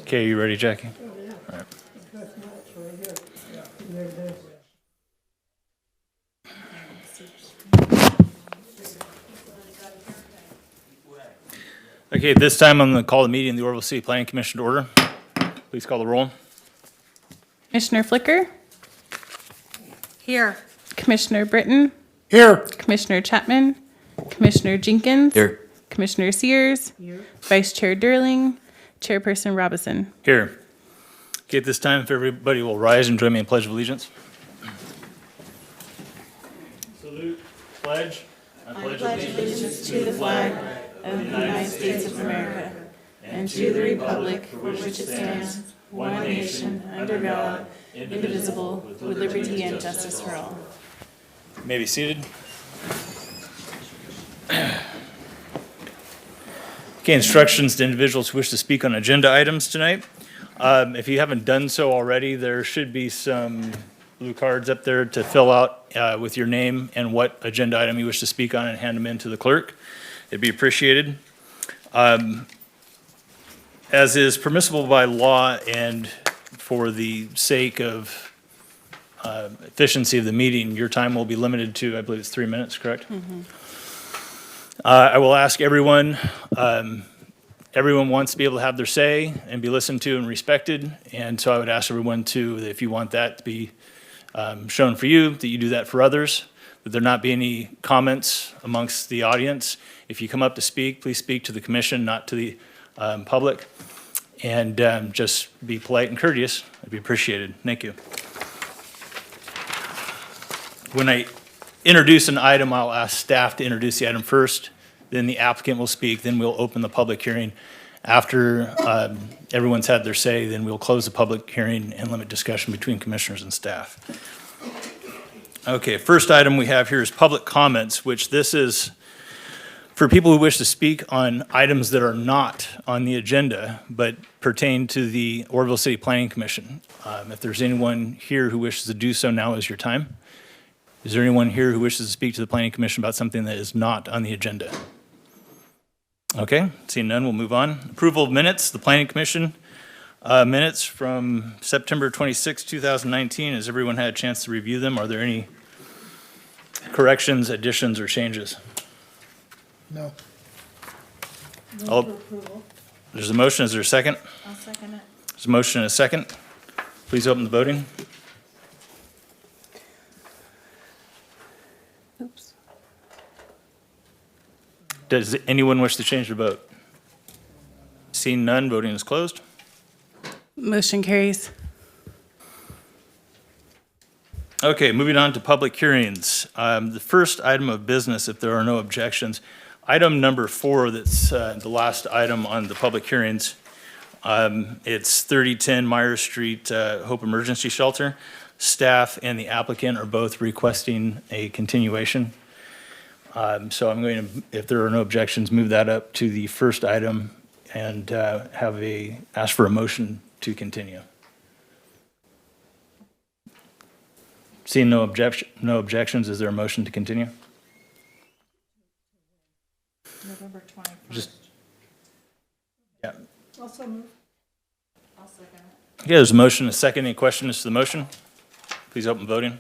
Okay, you ready, Jackie? All right. Okay, at this time I'm going to call the meeting of the Oroville City Planning Commission to order. Please call the roll. Commissioner Flicker, Here. Commissioner Britton, Here. Commissioner Chapman, Commissioner Jenkins, Here. Commissioner Sears, Vice Chair Durling, Chairperson Robison. Here. Okay, at this time, if everybody will rise and join me in Pledge of Allegiance. Salute, pledge. I pledge allegiance To the flag of the United States of America and to the republic for which it stands, one nation, under God, indivisible, with liberty and justice for all. May be seated. Okay, instructions to individuals who wish to speak on agenda items tonight. If you haven't done so already, there should be some blue cards up there to fill out with your name and what agenda item you wish to speak on and hand them in to the clerk. It'd be appreciated. As is permissible by law and for the sake of efficiency of the meeting, your time will be limited to, I believe it's 3 minutes, correct? I will ask everyone, everyone wants to be able to have their say and be listened to and respected. And so I would ask everyone to, if you want that to be shown for you, that you do that for others, that there not be any comments amongst the audience. If you come up to speak, please speak to the commission, not to the public. And just be polite and courteous. It'd be appreciated. Thank you. When I introduce an item, I'll ask staff to introduce the item first, then the applicant will speak, then we'll open the public hearing. After everyone's had their say, then we'll close the public hearing and limit discussion between commissioners and staff. Okay, first item we have here is public comments, which this is for people who wish to speak on items that are not on the agenda, but pertain to the Oroville City Planning Commission. If there's anyone here who wishes to do so, now is your time. Is there anyone here who wishes to speak to the Planning Commission about something that is not on the agenda? Okay, seeing none, we'll move on. Approval of minutes, the Planning Commission minutes from September 26, 2019. Has everyone had a chance to review them? Are there any corrections, additions, or changes? No. There's a motion. Is there a second? I'll second it. There's a motion and a second. Please open the voting. Oops. Does anyone wish to change their vote? Seeing none, voting is closed. Motion carries. Okay, moving on to public hearings. The first item of business, if there are no objections, item number 4, that's the last item on the public hearings. It's 3010 Myers Street Hope Emergency Shelter. Staff and the applicant are both requesting a continuation. So I'm going to, if there are no objections, move that up to the first item and ask for a motion to continue. Seeing no objections, is there a motion to continue? November 21st. Just, yeah. Also move. I'll second it. Okay, there's a motion, a second. Any questions to the motion? Please open voting.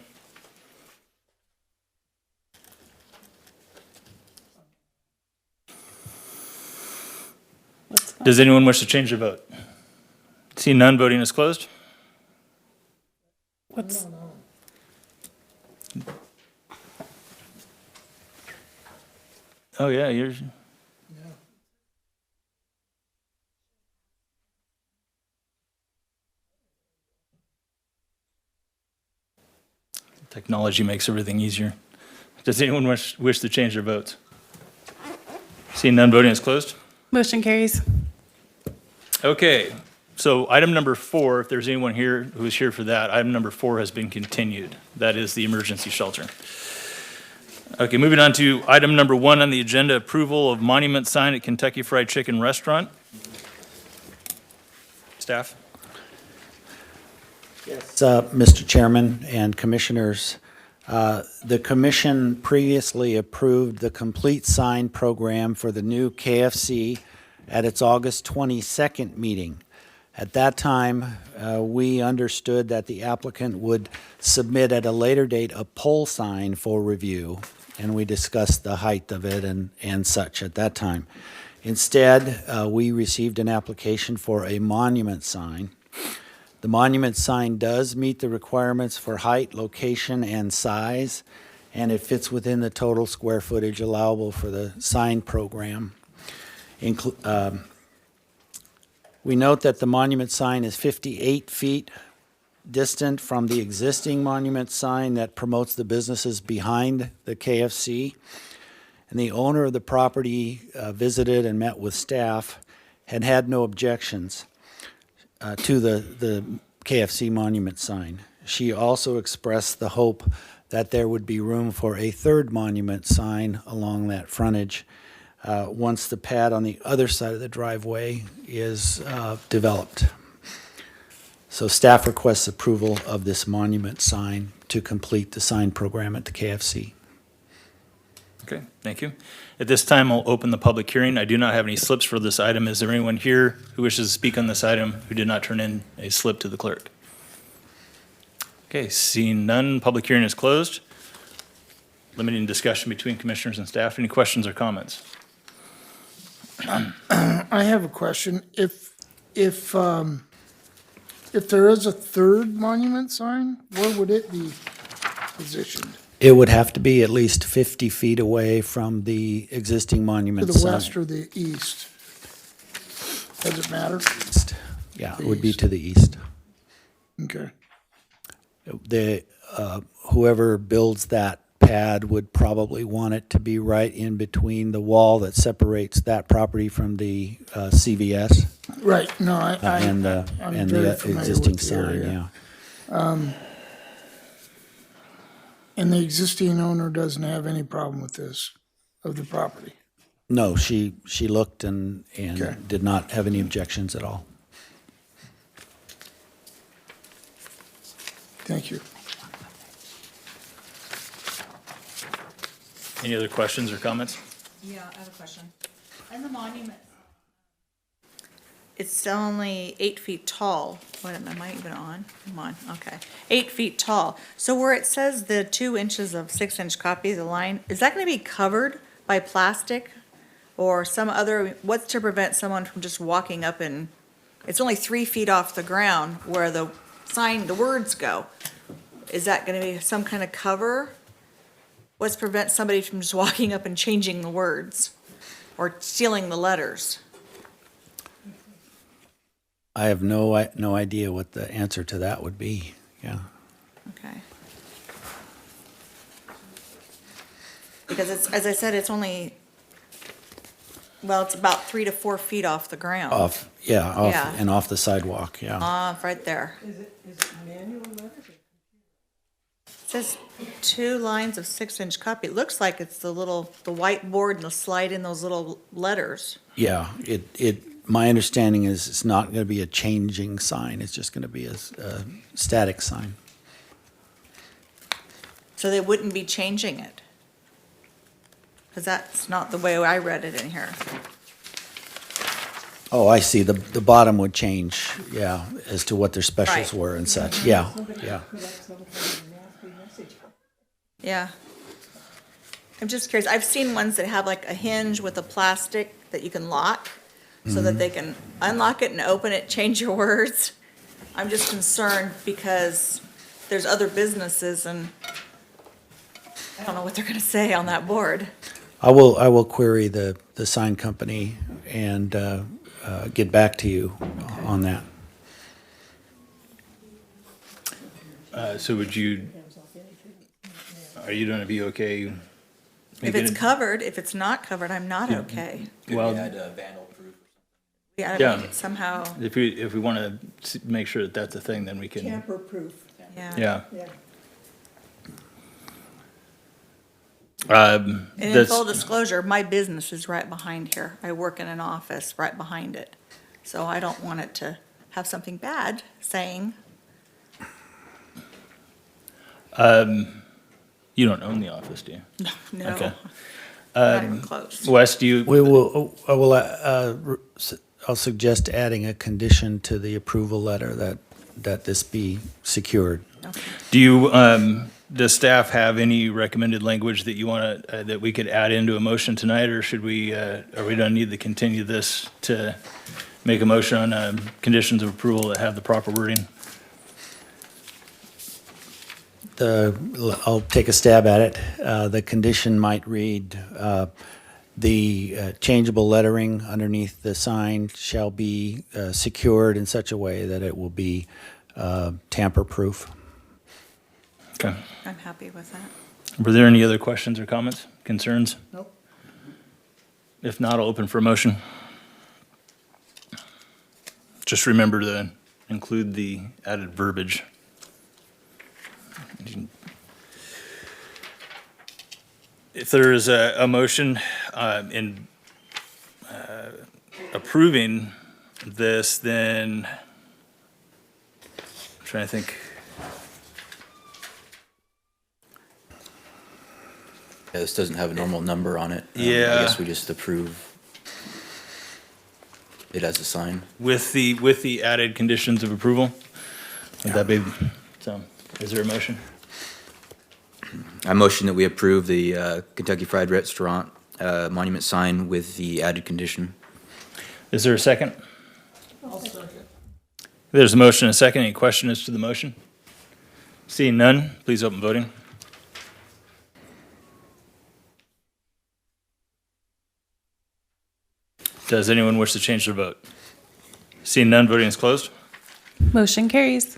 Does anyone wish to change their vote? Seeing none, voting is closed. What's, Oh, yeah, you're. Technology makes everything easier. Does anyone wish to change their votes? Seeing none, voting is closed. motion carries. Okay, so item number 4, if there's anyone here who is here for that, item number 4 has been continued. That is the emergency shelter. Okay, moving on to item number 1 on the agenda, approval of monument sign at Kentucky Fried Chicken Restaurant. Staff? Yes, Mr. Chairman and Commissioners, the Commission previously approved the complete sign program for the new KFC at its August 22nd meeting. At that time, we understood that the applicant would submit at a later date a pole sign for review, and we discussed the height of it and such at that time. Instead, we received an application for a monument sign. The monument sign does meet the requirements for height, location, and size, and it fits within the total square footage allowable for the sign program. We note that the monument sign is 58 feet distant from the existing monument sign that promotes the businesses behind the KFC. And the owner of the property visited and met with staff and had no objections to the KFC monument sign. She also expressed the hope that there would be room for a third monument sign along that frontage once the pad on the other side of the driveway is developed. So staff requests approval of this monument sign to complete the sign program at the KFC. Okay, thank you. At this time, I'll open the public hearing. I do not have any slips for this item. Is there anyone here who wishes to speak on this item who did not turn in a slip to the clerk? Okay, seeing none, public hearing is closed. Limiting discussion between commissioners and staff. Any questions or comments? I have a question. If there is a third monument sign, where would it be positioned? It would have to be at least 50 feet away from the existing To monument the sign. west or the east? Does it matter? Yeah, it would be to the east. Okay. Whoever builds that pad would probably want it to be right in between the wall that separates that property from the CVS Right, no, and I'm the very familiar existing with the sign, area. yeah. And the existing owner doesn't have any problem with this, of the property? No, she looked and Okay. did not have any objections at all. Thank you. Any other questions or comments? Yeah, I have a question. And the monument, it's only 8 feet tall. Wait a minute, am I even on? Come on, okay. 8 feet tall. So where it says the 2 inches of 6-inch copy of the line, is that gonna be covered by plastic? Or some other, what's to prevent someone from just walking up and, it's only 3 feet off the ground where the sign, the words go. Is that gonna be some kind of cover? What's to prevent somebody from just walking up and changing the words or stealing the letters? I have no idea what the answer to that would be, yeah. Okay. Because it's, as I said, it's only, well, it's about 3 to 4 feet off the ground. Off Yeah. and off the sidewalk, yeah. Right there. Is it manual letters? It says 2 lines of 6-inch copy. It looks like it's the whiteboard and the slide in those little letters. Yeah, my understanding is it's not going to be a changing sign, it's just going to be a static sign. So they wouldn't be changing it. Because that's not the way I read it in here. Oh, I see, the bottom would change, yeah, as to what their specials Right. were and such, yeah, yeah. Yeah. I'm just curious. I've seen ones that have like a hinge with a plastic that you can lock so that they can unlock it and open it, change your words. I'm just concerned because there's other businesses and I don't know what they're gonna say on that board. I will query the sign company and get back to you on that. So are you going to be okay? If making it's it- covered, if it's not covered, I'm not Yeah. okay. Well, vandal proof. Yeah, Yeah. I mean, somehow, if we want to make sure that that's a thing, then we can, Tamper proof, yeah. yeah. yeah. And in That's, full disclosure, my business is right behind here. I work in an office right behind it. So I don't want it to have something bad saying, you don't own the office, do you? no, Okay. not even close. Wes, do you, I will I'll suggest adding a condition to the approval letter that this be secured. Do you, does staff have any recommended language that you want to, that we could add into a motion tonight, or should we, are we going to need to continue this to make a motion on conditions of approval that have the proper wording? I'll take a stab at it. The condition might read, the changeable lettering underneath the sign shall be secured in such a way that it will be tamper-proof. Okay. I'm happy with that. Were there any other questions or comments, concerns? Nope. If not, I'll open for a motion. Just remember to include the added verbiage. If there is a motion in approving this, then I'm trying to think. Yeah, this doesn't have a normal number on it. Yeah. I guess we just approve it as a sign. With the added conditions of approval? Would that be, so, is there a motion? I motion that we approve the Kentucky Fried Restaurant monument sign with the added condition. Is there a second? I'll second. There's a motion and a second. Any question as to the motion? Seeing none, please open voting. Does anyone wish to change their vote? Seeing none, voting is closed. Motion carries.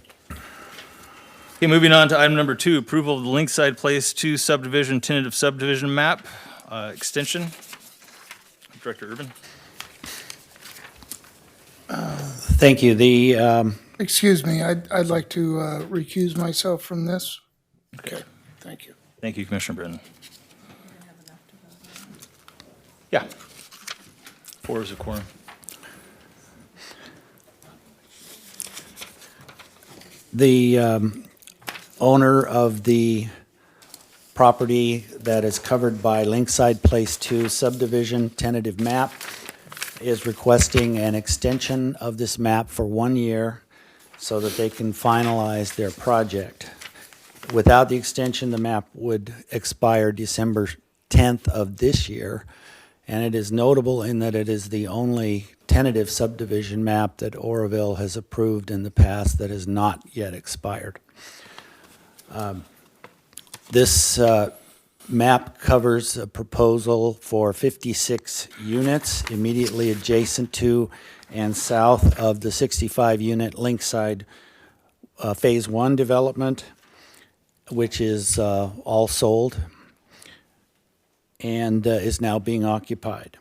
Okay, moving on to item number 2, approval of the Lakeside Place 2 subdivision, tentative subdivision map, extension. Director Urban. Thank you. Excuse me, I'd like to recuse myself from this. Okay, thank you. Thank you, Commissioner Britton. Yeah. 4 is a quorum. The owner of the property that is covered by Lakeside Place 2 subdivision tentative map is requesting an extension of this map for 1 year so that they can finalize their project. Without the extension, the map would expire December 10th of this year, and it is notable in that it is the only tentative subdivision map that Oroville has approved in the past that has not yet expired. This map covers a proposal for 56 units immediately adjacent to and south of the 65-unit Lakeside Phase 1 development, which is all sold and is now being occupied.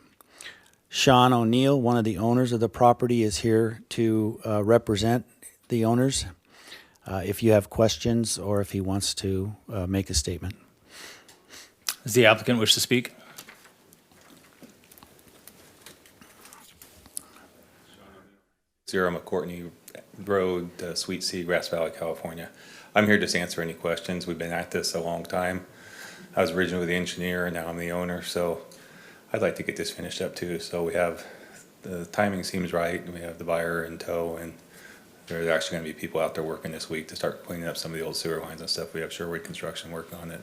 Sean O'Neill, one of the owners of the property, is here to represent the owners if you have questions or if he wants to make a statement. Does the applicant wish to speak? Zero McCourtney Road, Sweet Sea, Grass Valley, California. I'm here just to answer any questions. We've been at this a long time. I was originally the engineer, and now I'm the owner, so I'd like to get this finished up too. So we have, the timing seems right, and we have the buyer in tow, and there's actually gonna be people out there working this week to start cleaning up some of the old sewer lines and stuff. We have Sherwood Construction working on it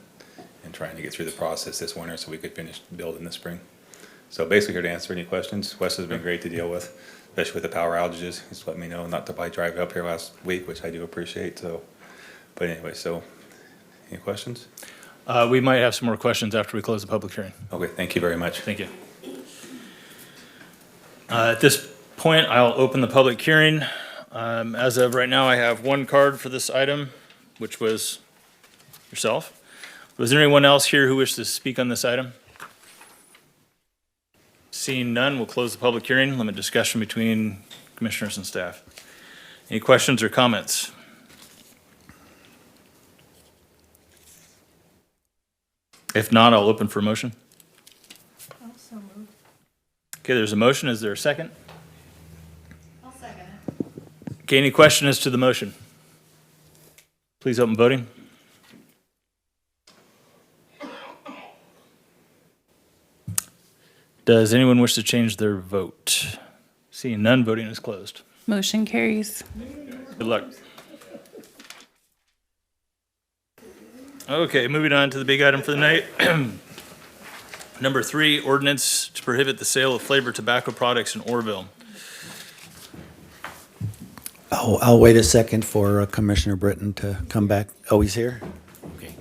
and trying to get through the process this winter so we could finish building this spring. So basically here to answer any questions. Wes has been great to deal with, especially with the power outages. He's let me know not to drive up here last week, which I do appreciate, so. But anyway, so, any questions? We might have some more questions after we close the public hearing. Okay, thank you very much. Thank you. At this point, I'll open the public hearing. As of right now, I have one card for this item, which was yourself. Was there anyone else here who wished to speak on this item? Seeing none, we'll close the public hearing, limit discussion between commissioners and staff. Any questions or comments? If not, I'll open for a motion. Also moved. Okay, there's a motion. Is there a second? I'll second it. Okay, any question as to the motion? Please open voting. Does anyone wish to change their vote? Seeing none, voting is closed. Motion carries. Good luck. Okay, moving on to the big item for the night. Number 3, ordinance to prohibit the sale of flavored tobacco products in Oroville. I'll wait a second for Commissioner Britton to come back. Oh, he's here? Okay.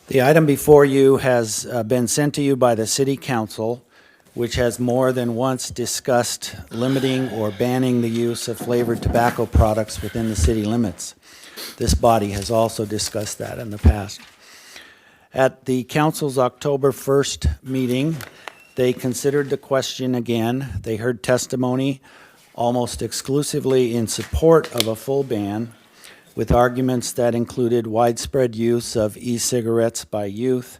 The item before you has been sent to you by the City Council, which has more than once discussed limiting or banning the use of flavored tobacco products within the city limits. This body has also discussed that in the past. At the council's October 1st meeting, they considered the question again. They heard testimony almost exclusively in support of a full ban, with arguments that included widespread use of e-cigarettes by youth,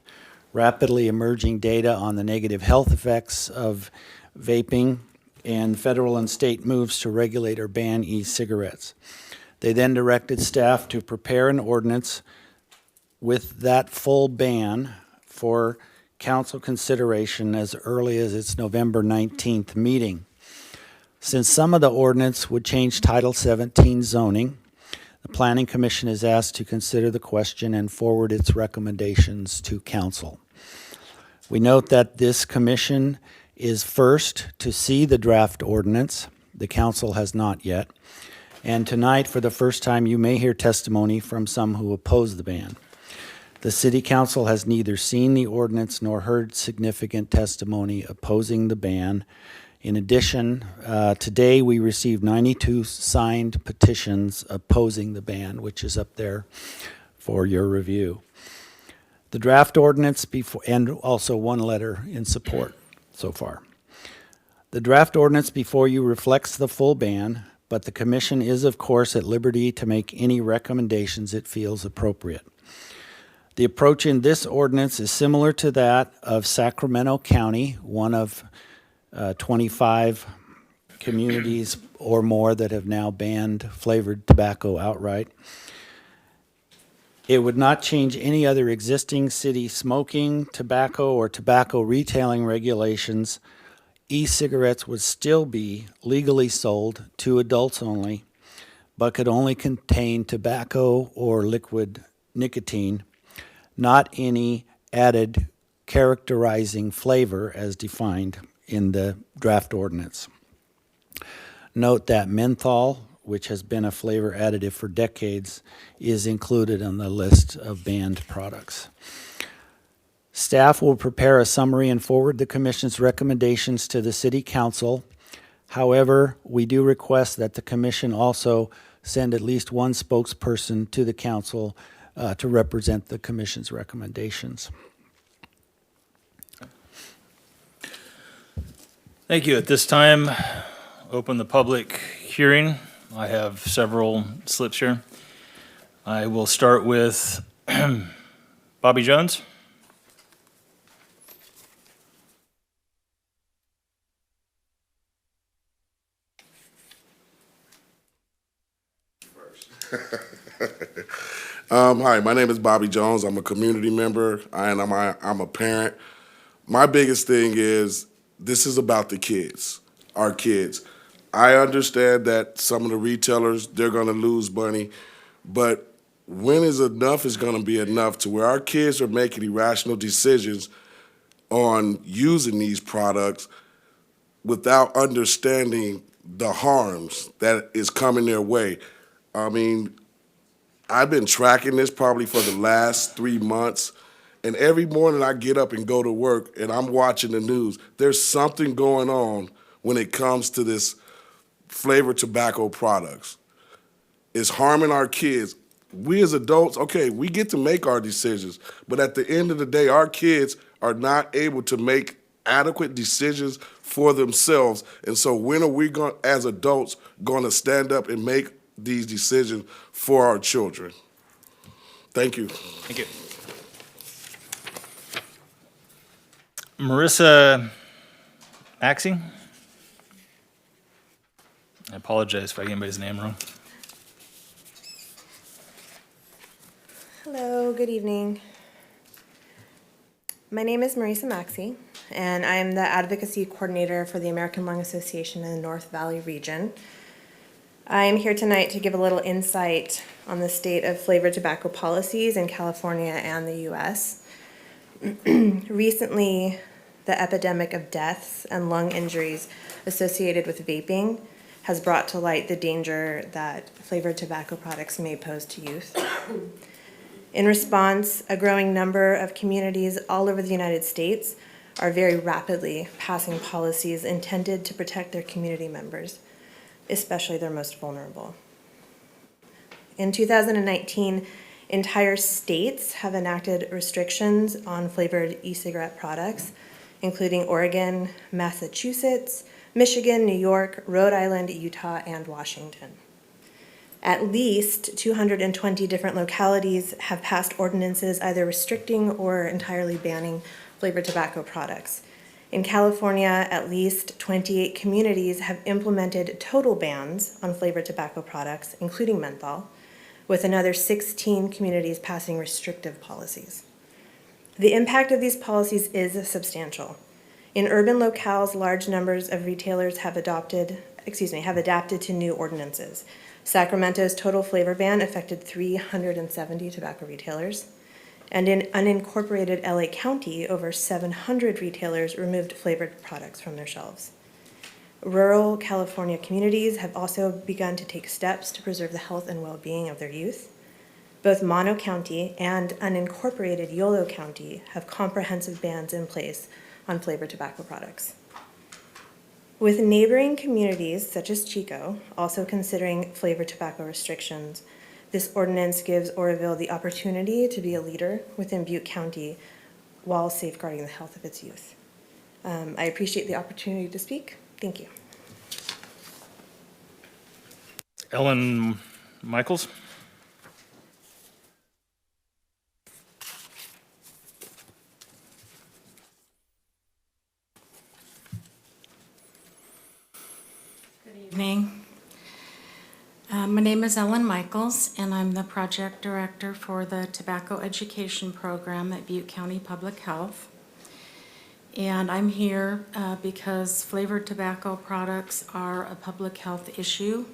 rapidly emerging data on the negative health effects of vaping, and federal and state moves to regulate or ban e-cigarettes. They then directed staff to prepare an ordinance with that full ban for council consideration as early as its November 19th meeting. Since some of the ordinance would change Title 17 zoning, the Planning Commission is asked to consider the question and forward its recommendations to council. We note that this commission is first to see the draft ordinance. The council has not yet. And tonight, for the first time, you may hear testimony from some who oppose the ban. The City Council has neither seen the ordinance nor heard significant testimony opposing the ban. In addition, today we received 92 signed petitions opposing the ban, which is up there for your review. The draft ordinance and also one letter in support so far. The draft ordinance before you reflects the full ban, but the commission is, of course, at liberty to make any recommendations it feels appropriate. The approach in this ordinance is similar to that of Sacramento County, one of 25 communities or more that have now banned flavored tobacco outright. It would not change any other existing city smoking, tobacco, or tobacco retailing regulations. E-cigarettes would still be legally sold to adults only, but could only contain tobacco or liquid nicotine, not any added characterizing flavor as defined in the draft ordinance. Note that menthol, which has been a flavor additive for decades, is included on the list of banned products. Staff will prepare a summary and forward the Commission's recommendations to the City Council. However, we do request that the Commission also send at least one spokesperson to the Council to represent the Commission's recommendations. Thank you. At this time, open the public hearing. I have several slips here. I will start with Bobby Jones. Hi, my name is Bobby Jones. I'm a community member, and I'm a parent. My biggest thing is this is about the kids, our kids. I understand that some of the retailers, they're going to lose money, but when is enough is going to be enough to where our kids are making irrational decisions on using these products without understanding the harms that is coming their way. I mean, I've been tracking this probably for the last 3 months, and every morning I get up and go to work and I'm watching the news. There's something going on when it comes to this flavored tobacco products. It's harming our kids. We as adults, okay, we get to make our decisions, but at the end of the day, our kids are not able to make adequate decisions for themselves. And so when are we going, as adults, going to stand up and make these decisions for our children? Thank you. Thank you. Marissa Maxey. I apologize if I get anybody's name wrong. Hello, good evening. My name is Marisa Maxey, and I am the Advocacy Coordinator for the American Lung Association in the North Valley region. I am here tonight to give a little insight on the state of flavored tobacco policies in California and the U.S. Recently, the epidemic of deaths and lung injuries associated with vaping has brought to light the danger that flavored tobacco products may pose to youth. In response, a growing number of communities all over the United States are very rapidly passing policies intended to protect their community members, especially their most vulnerable. In 2019, entire states have enacted restrictions on flavored e-cigarette products, including Oregon, Massachusetts, Michigan, New York, Rhode Island, Utah, and Washington. At least 220 different localities have passed ordinances either restricting or entirely banning flavored tobacco products. In California, at least 28 communities have implemented total bans on flavored tobacco products, including menthol, with another 16 communities passing restrictive policies. The impact of these policies is substantial. In urban locales, large numbers of retailers have adapted to new ordinances. Sacramento's total flavor ban affected 370 tobacco retailers. And in unincorporated LA County, over 700 retailers removed flavored products from their shelves. Rural California communities have also begun to take steps to preserve the health and well-being of their youth. Both Mono County and unincorporated Yolo County have comprehensive bans in place on flavored tobacco products. With neighboring communities, such as Chico, also considering flavored tobacco restrictions, this ordinance gives Oroville the opportunity to be a leader within Butte County while safeguarding the health of its youth. I appreciate the opportunity to speak. Thank you. Ellen Michaels? Evening. My name is Ellen Michaels, and I'm the project director for the Tobacco Education Program at Butte County Public Health. And I'm here because flavored tobacco products are a public health issue.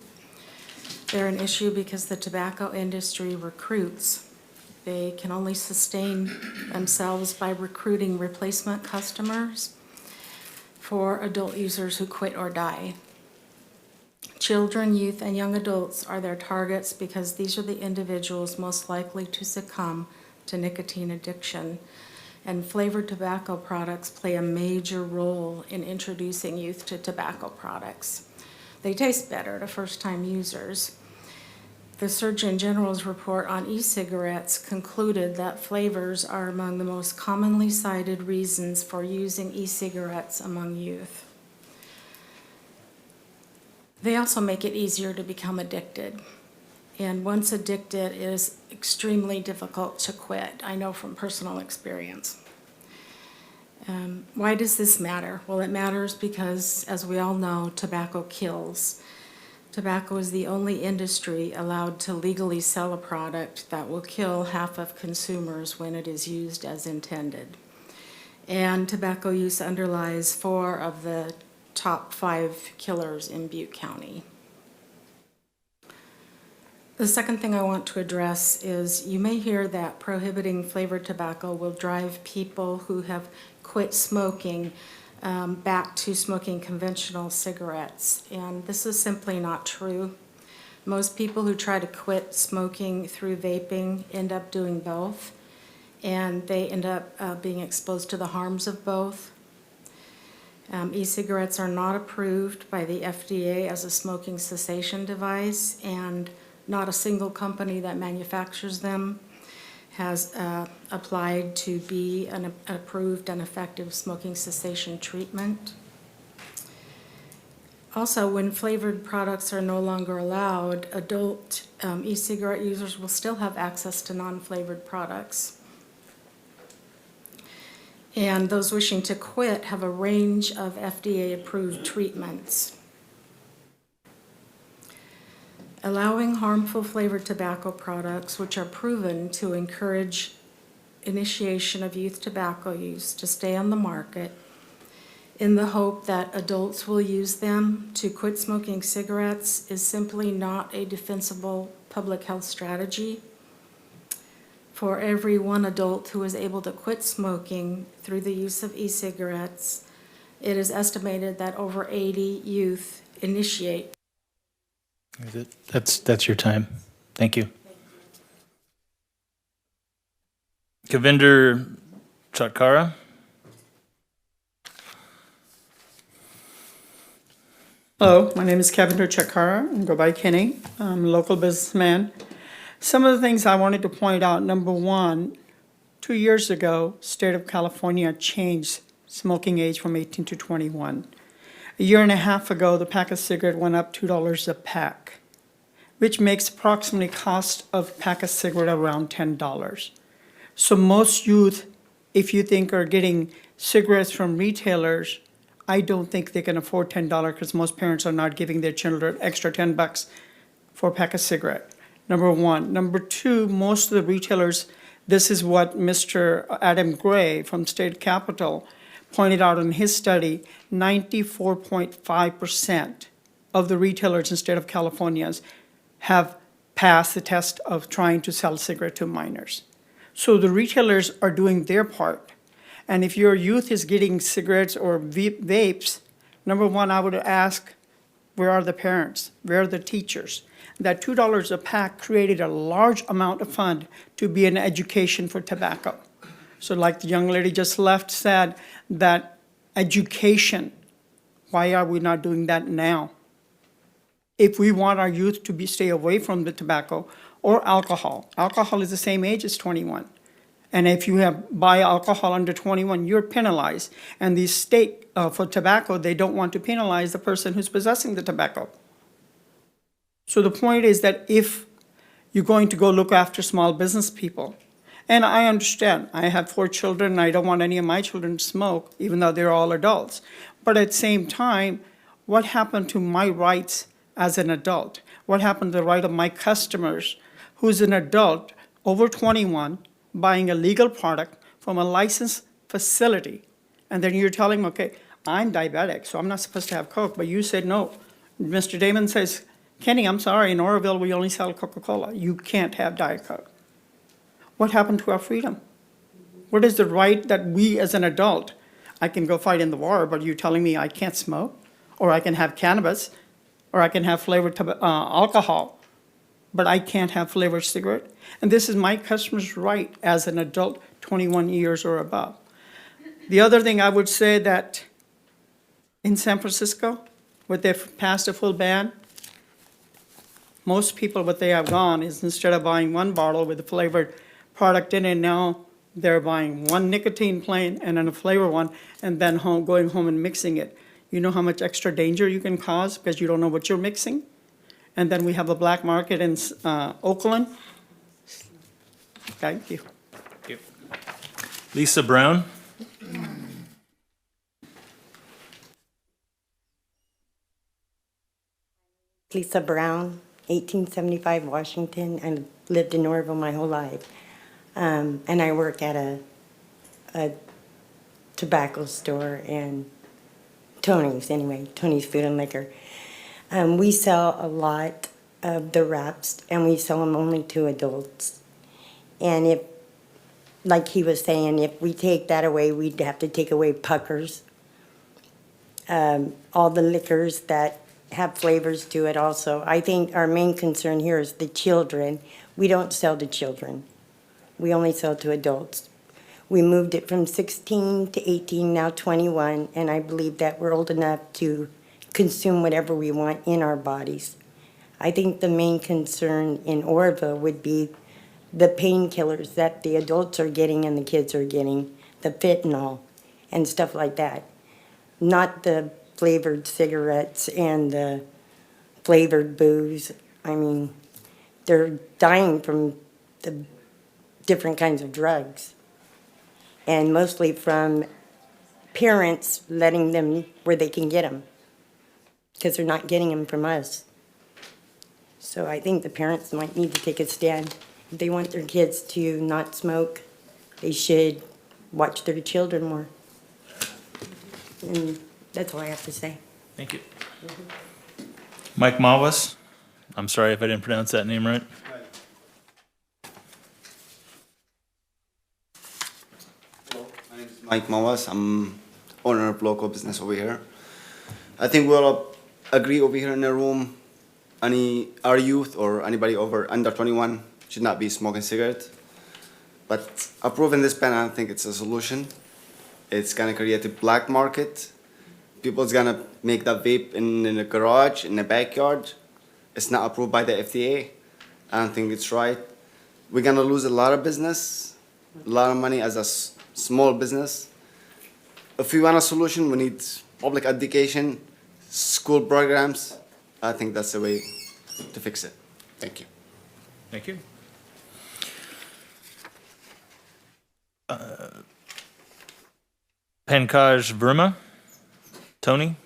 They're an issue because the tobacco industry recruits. They can only sustain themselves by recruiting replacement customers for adult users who quit or die. Children, youth, and young adults are their targets because these are the individuals most likely to succumb to nicotine addiction. And flavored tobacco products play a major role in introducing youth to tobacco products. They taste better to first-time users. The Surgeon General's report on e-cigarettes concluded that flavors are among the most commonly cited reasons for using e-cigarettes among youth. They also make it easier to become addicted. And once addicted, it is extremely difficult to quit. I know from personal experience. Why does this matter? Well, it matters because, as we all know, tobacco kills. Tobacco is the only industry allowed to legally sell a product that will kill half of consumers when it is used as intended. And tobacco use underlies 4 of the top 5 killers in Butte County. The second thing I want to address is you may hear that prohibiting flavored tobacco will drive people who have quit smoking back to smoking conventional cigarettes, and this is simply not true. Most people who try to quit smoking through vaping end up doing both, and they end up being exposed to the harms of both. E-cigarettes are not approved by the FDA as a smoking cessation device, and not a single company that manufactures them has applied to be an approved and effective smoking cessation treatment. Also, when flavored products are no longer allowed, adult e-cigarette users will still have access to non-flavored products. And those wishing to quit have a range of FDA-approved treatments. Allowing harmful flavored tobacco products, which are proven to encourage initiation of youth tobacco use to stay on the market in the hope that adults will use them to quit smoking cigarettes is simply not a defensible public health strategy. For every one adult who is able to quit smoking through the use of e-cigarettes, it is estimated that over 80 youth initiate. That's your time. Thank you. Kavinder Chatkara. Hello, my name is Kavinder Chakara. I go by Kenny. I'm a local businessman. Some of the things I wanted to point out, number one, 2 years ago, state of California changed smoking age from 18 to 21. A year and a half ago, the pack of cigarette went up $2 a pack, which makes approximately cost of pack of cigarette around $10. So most youth, if you think are getting cigarettes from retailers, I don't think they can afford $10 because most parents are not giving their children extra $10 for a pack of cigarette. Number one. Number two, most of the retailers, this is what Mr. Adam Gray from State Capitol pointed out in his study, 94.5% of the retailers in the state of California have passed the test of trying to sell cigarette to minors. So the retailers are doing their part. And if your youth is getting cigarettes or vapes, number one, I would ask, where are the parents? Where are the teachers? That $2 a pack created a large amount of fund to be an education for tobacco. So like the young lady just left said, that education, why are we not doing that now? If we want our youth to stay away from the tobacco or alcohol is the same age as 21. And if you buy alcohol under 21, you're penalized. And the state, for tobacco, they don't want to penalize the person who's possessing the tobacco. So the point is that if you're going to go look after small business people, and I understand, I have 4 children, and I don't want any of my children to smoke, even though they're all adults. But at the same time, what happened to my rights as an adult? What happened to the right of my customers, who's an adult, over 21, buying a legal product from a licensed facility, and then you're telling them, okay, I'm diabetic, so I'm not supposed to have Coke, but you said no. Mr. Damon says, Kenny, I'm sorry, in Oroville, we only sell Coca-Cola. You can't have Diet Coke. What happened to our freedom? What is the right that we as an adult, I can go fight in the war, but you're telling me I can't smoke, or I can have cannabis, or I can have flavored alcohol, but I can't have flavored cigarette? And this is my customer's right as an adult, 21 years or above. The other thing I would say that in San Francisco, where they've passed a full ban, most people, what they have gone is instead of buying one bottle with a flavored product in it, now they're buying one nicotine plain and then a flavor one, and then going home and mixing it. You know how much extra danger you can cause because you don't know what you're mixing? And then we have a black market in Oakland. Thank you. Thank you. Lisa Brown. Lisa Brown, 1875 Washington, and lived in Oroville my whole life. And I work at a tobacco store and Tony's Food and Liquor. We sell a lot of the wraps, and we sell them only to adults. And if, like he was saying, if we take that away, we'd have to take away puckers, all the liquors that have flavors to it also. I think our main concern here is the children. We don't sell to children. We only sell to adults. We moved it from 16 to 18, now 21, and I believe that we're old enough to consume whatever we want in our bodies. I think the main concern in Oroville would be the painkillers that the adults are getting and the kids are getting, the fentanyl and stuff like that. Not the flavored cigarettes and the flavored booze. I mean, they're dying from the different kinds of drugs. And mostly from parents letting them where they can get them, because they're not getting them from us. So I think the parents might need to take a stand. If they want their kids to not smoke They should watch their children more. And that's all I have to say. Thank you. Mike Mawas, I'm sorry if I didn't pronounce that name right. My name is Mike Mawas. I'm owner of local business over here. I think we all agree over here in the room, our youth or anybody under 21 should not be smoking cigarettes. But approving this ban, I don't think it's a solution. It's gonna create a black market. People's gonna make that vape in the garage, in the backyard. It's not approved by the FDA. I don't think it's right. We're gonna lose a lot of business, a lot of money as a small business. If we want a solution, we need public education, school programs. I think that's the way to fix it. Thank you. Thank you. Pankaj Verma, Tony?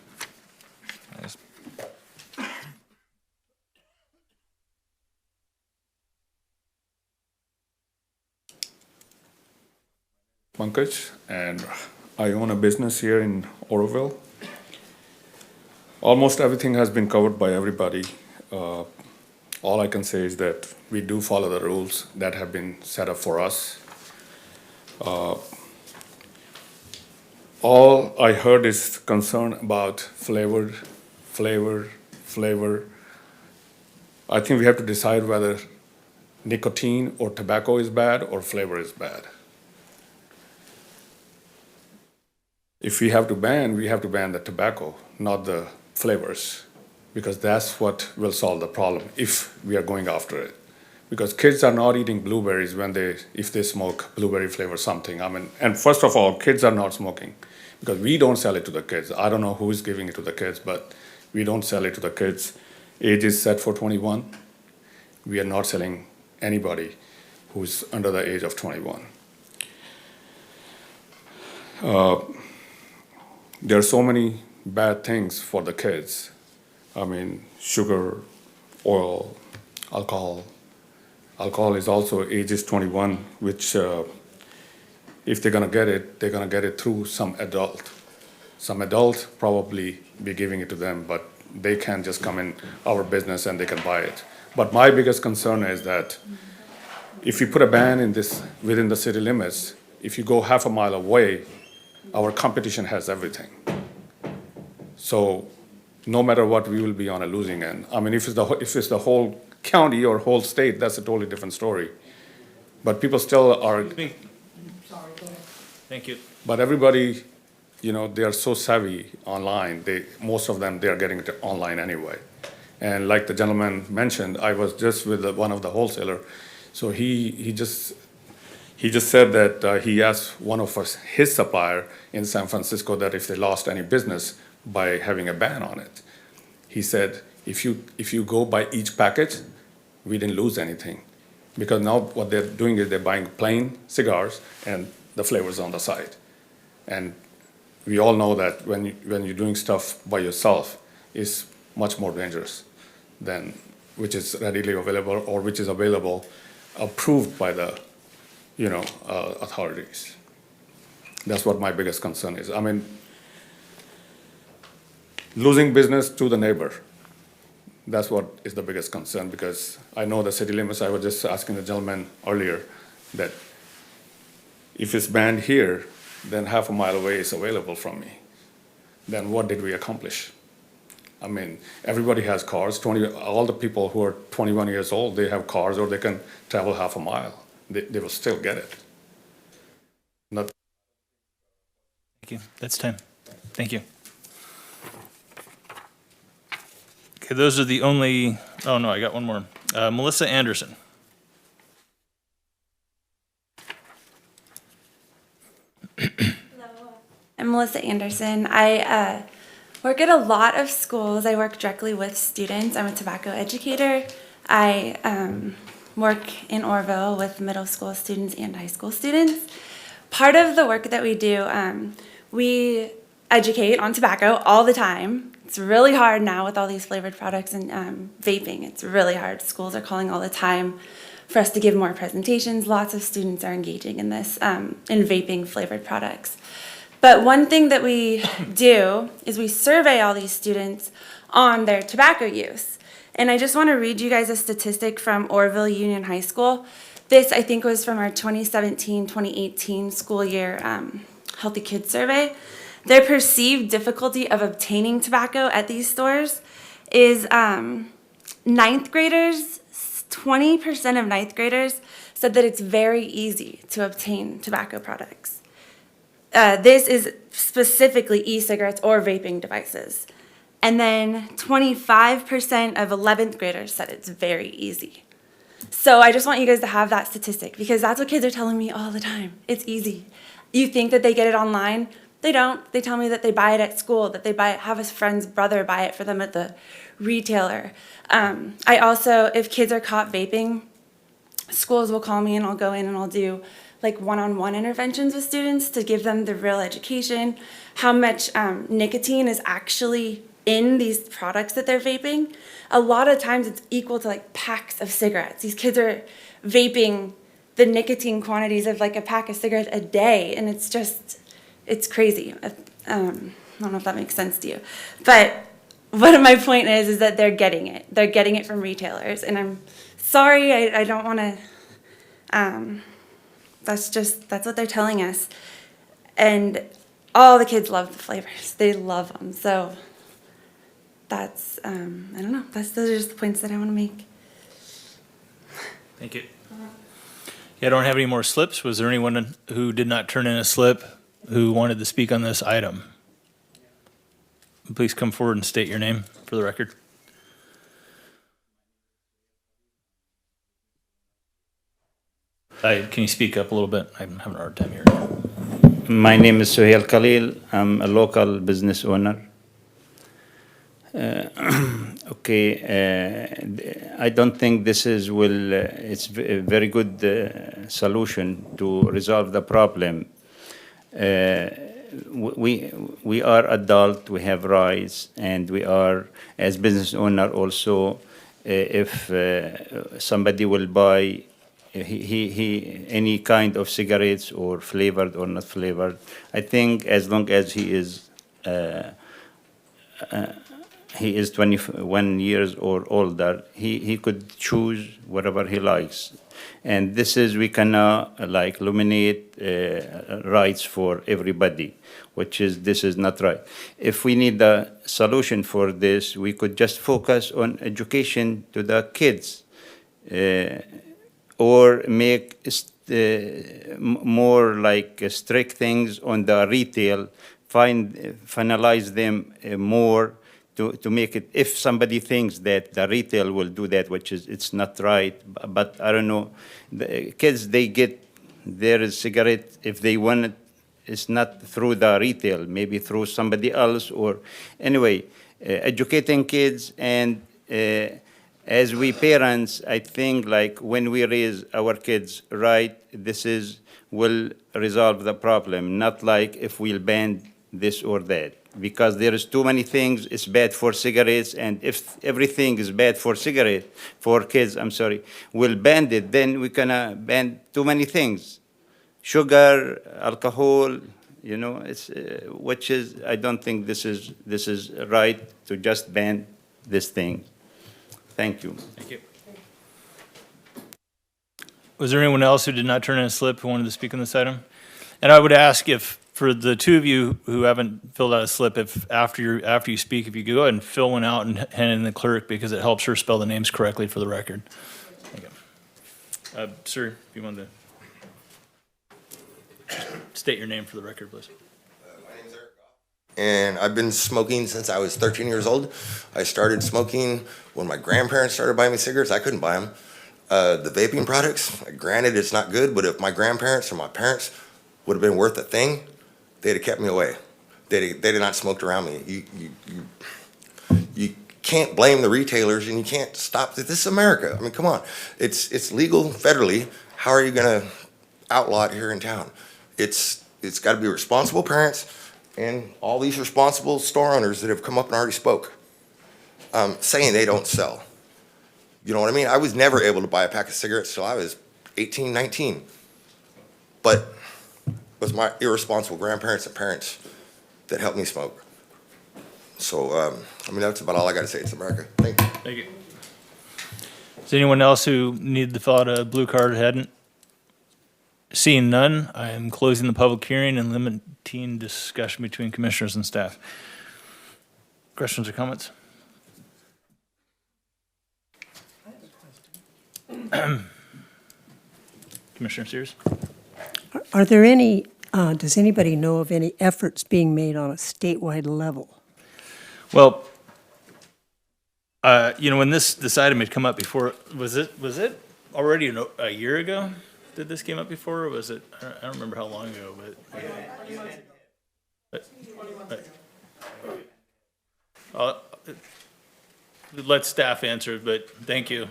Pankaj, and I own a business here in Oroville. Almost everything has been covered by everybody. All I can say is that we do follow the rules that have been set up for us. All I heard is concern about flavor. I think we have to decide whether nicotine or tobacco is bad or flavor is bad. If we have to ban the tobacco, not the flavors, because that's what will solve the problem if we are going after it. Because kids are not eating blueberries if they smoke blueberry flavor something. And first of all, kids are not smoking because we don't sell it to the kids. I don't know who is giving it to the kids, but we don't sell it to the kids. Age is set for 21. We are not selling anybody who's under the age of 21. There are so many bad things for the kids. Sugar, oil, alcohol. Alcohol is also ages 21, which if they're gonna get it through some adult. Some adult probably be giving it to them, but they can't just come in our business and they can buy it. But my biggest concern is that if you put a ban within the city limits, if you go half a mile away, our competition has everything. So no matter what, we will be on a losing end. If it's the whole county or whole state, that's a totally different story. But people still are. Sorry, go ahead. Thank you. But everybody, they are so savvy online. Most of them, they are getting it online anyway. And like the gentleman mentioned, I was just with one of the wholesaler. So he just said that he asked one of his supplier in San Francisco that if they lost any business by having a ban on it. He said, if you go by each package, we didn't lose anything. Because now what they're doing is they're buying plain cigars and the flavors on the side. And we all know that when you're doing stuff by yourself, it's much more dangerous than which is readily available or which is available, approved by the authorities. That's what my biggest concern is. Losing business to the neighbor. That's what is the biggest concern, because I know the city limits. I was just asking the gentleman earlier that if it's banned here, then half a mile away is available from me. Then what did we accomplish? Everybody has cars. All the people who are 21 years old, they have cars or they can travel half a mile. They will still get it. Thank you. That's time. Thank you. Okay, those are the only, oh no, I got one more. Melissa Anderson. I'm Melissa Anderson. I work at a lot of schools. I work directly with students. I'm a tobacco educator. I work in Oroville with middle school students and high school students. Part of the work that we do, we educate on tobacco all the time. It's really hard now with all these flavored products and vaping. It's really hard. Schools are calling all the time for us to give more presentations. Lots of students are engaging in this, in vaping flavored products. But one thing that we do is we survey all these students on their tobacco use. And I just want to read you guys a statistic from Oroville Union High School. This, I think, was from our 2017-2018 school year Healthy Kids Survey. Their perceived difficulty of obtaining tobacco at these stores is ninth graders, 20% of ninth graders said that it's very easy to obtain tobacco products. This is specifically e-cigarettes or vaping devices. And then 25% of 11th graders said it's very easy. So I just want you guys to have that statistic because that's what kids are telling me all the time. It's easy. You think that they get it online? They don't. They tell me that they buy it at school, that they buy it, have a friend's brother buy it for them at the retailer. I also, if kids are caught vaping, schools will call me and I'll go in and I'll do like one-on-one interventions with students to give them the real education, how much nicotine is actually in these products that they're vaping. A lot of times it's equal to like packs of cigarettes. These kids are vaping the nicotine quantities of like a pack of cigarettes a day, and it's just, it's crazy. I don't know if that makes sense to you. But what my point is that they're getting it. They're getting it from retailers, and I'm sorry, I don't want to, that's what they're telling us. And all the kids love the flavors. They love them. So that's, I don't know, those are just the points that I want to make. Thank you. Yeah, I don't have any more slips. Was there anyone who did not turn in a slip who wanted to speak on this item? Please come forward and state your name for the record. Can you speak up a little bit? I'm having a hard time hearing. My name is Suhail Khalil. I'm a local business owner. I don't think this is it's a very good solution to resolve the problem. We are adult, we have rights, and we are, as business owner also, if somebody will buy any kind of cigarettes or flavored or not flavored, I think as long as he is 21 years or older, he could choose whatever he likes. And this is, we cannot like eliminate rights for everybody, this is not right. If we need a solution for this, we could just focus on education to the kids, or make more like strict things on the retail, finalize them more to make it, if somebody thinks that the retail will do that, which is, it's not right, but I don't know, the kids, they get their cigarette, if they want it, it's not through the retail, maybe through somebody else, or anyway, educating kids. And as we parents, I think like when we raise our kids right, will resolve the problem, not like if we'll ban this or that. Because there is too many things, it's bad for cigarettes, and if everything is bad for kids, we'll ban it, then we can ban too many things. Sugar, alcohol, it's, I don't think this is right to just ban this thing. Thank you. Thank you. Was there anyone else who did not turn in a slip who wanted to speak on this item? And I would ask if, for the two of you who haven't filled out a slip, if after you speak, if you could go ahead and fill one out and hand it in the clerk, because it helps her spell the names correctly for the record. Thank you. Sir, if you want to state your name for the record, please. And I've been smoking since I was 13 years old. I started smoking when my grandparents started buying me cigarettes. I couldn't buy them. The vaping products, granted it's not good, but if my grandparents or my parents would have been worth a thing, they'd have kept me away. They'd have not smoked around me. You can't blame the retailers, and you can't stop. This is America. I mean, come on. It's legal federally. How are you going to outlaw it here in town? It's got to be responsible parents and all these responsible store owners that have come up and already spoke, saying they don't sell. You know what I mean? I was never able to buy a pack of cigarettes till I was 18, 19. But it was my irresponsible grandparents and parents that helped me smoke. So, I mean, that's about all I got to say. It's America. Thank you. Thank you. Is anyone else who needed to fill out a blue card hadn't? Seeing none, I am closing the public hearing and limiting discussion between commissioners and staff. Questions or comments? Commissioner Sears? Are there any, does anybody know of any efforts being made on a statewide level? Well, when this item had come up before, was it already a year ago that this came up before, or was it, I don't remember how long ago, let staff answer, but thank you.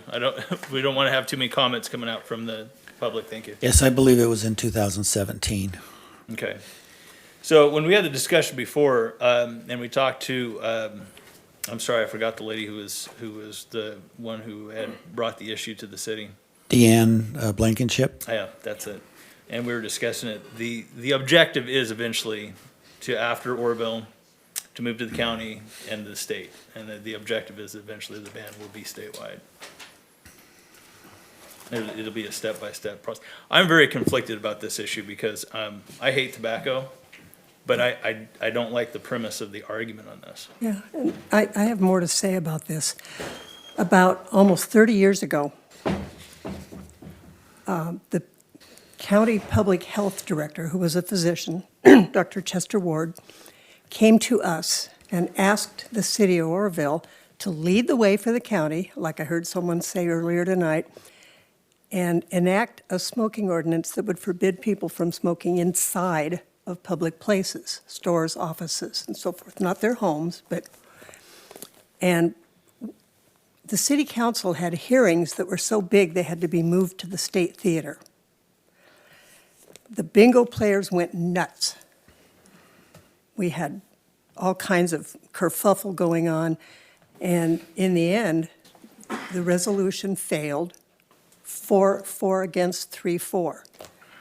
We don't want to have too many comments coming out from the public. Thank you. Yes, I believe it was in 2017. Okay. So when we had the discussion before, and we talked to, I'm sorry, I forgot the lady who was the one who had brought the issue to the city. Deanne Blankenship? Yeah, that's it. And we were discussing it. The objective is eventually to, after Oroville, to move to the county and the state. And the objective is eventually the ban will be statewide. It'll be a step-by-step process. I'm very conflicted about this issue because I hate tobacco, but I don't like the premise of the argument on this. Yeah, and I have more to say about this. About almost 30 years ago, the county public health director, who was a physician, Dr. Chester Ward, came to us and asked the city of Oroville to lead the way for the county, like I heard someone say earlier tonight, and enact a smoking ordinance that would forbid people from smoking inside of public places, stores, offices, and so forth, not their homes, and the city council had hearings that were so big they had to be moved to the State Theater. The bingo players went nuts. We had all kinds of kerfuffle going on, and in the end, the resolution failed, 4 against 3-4.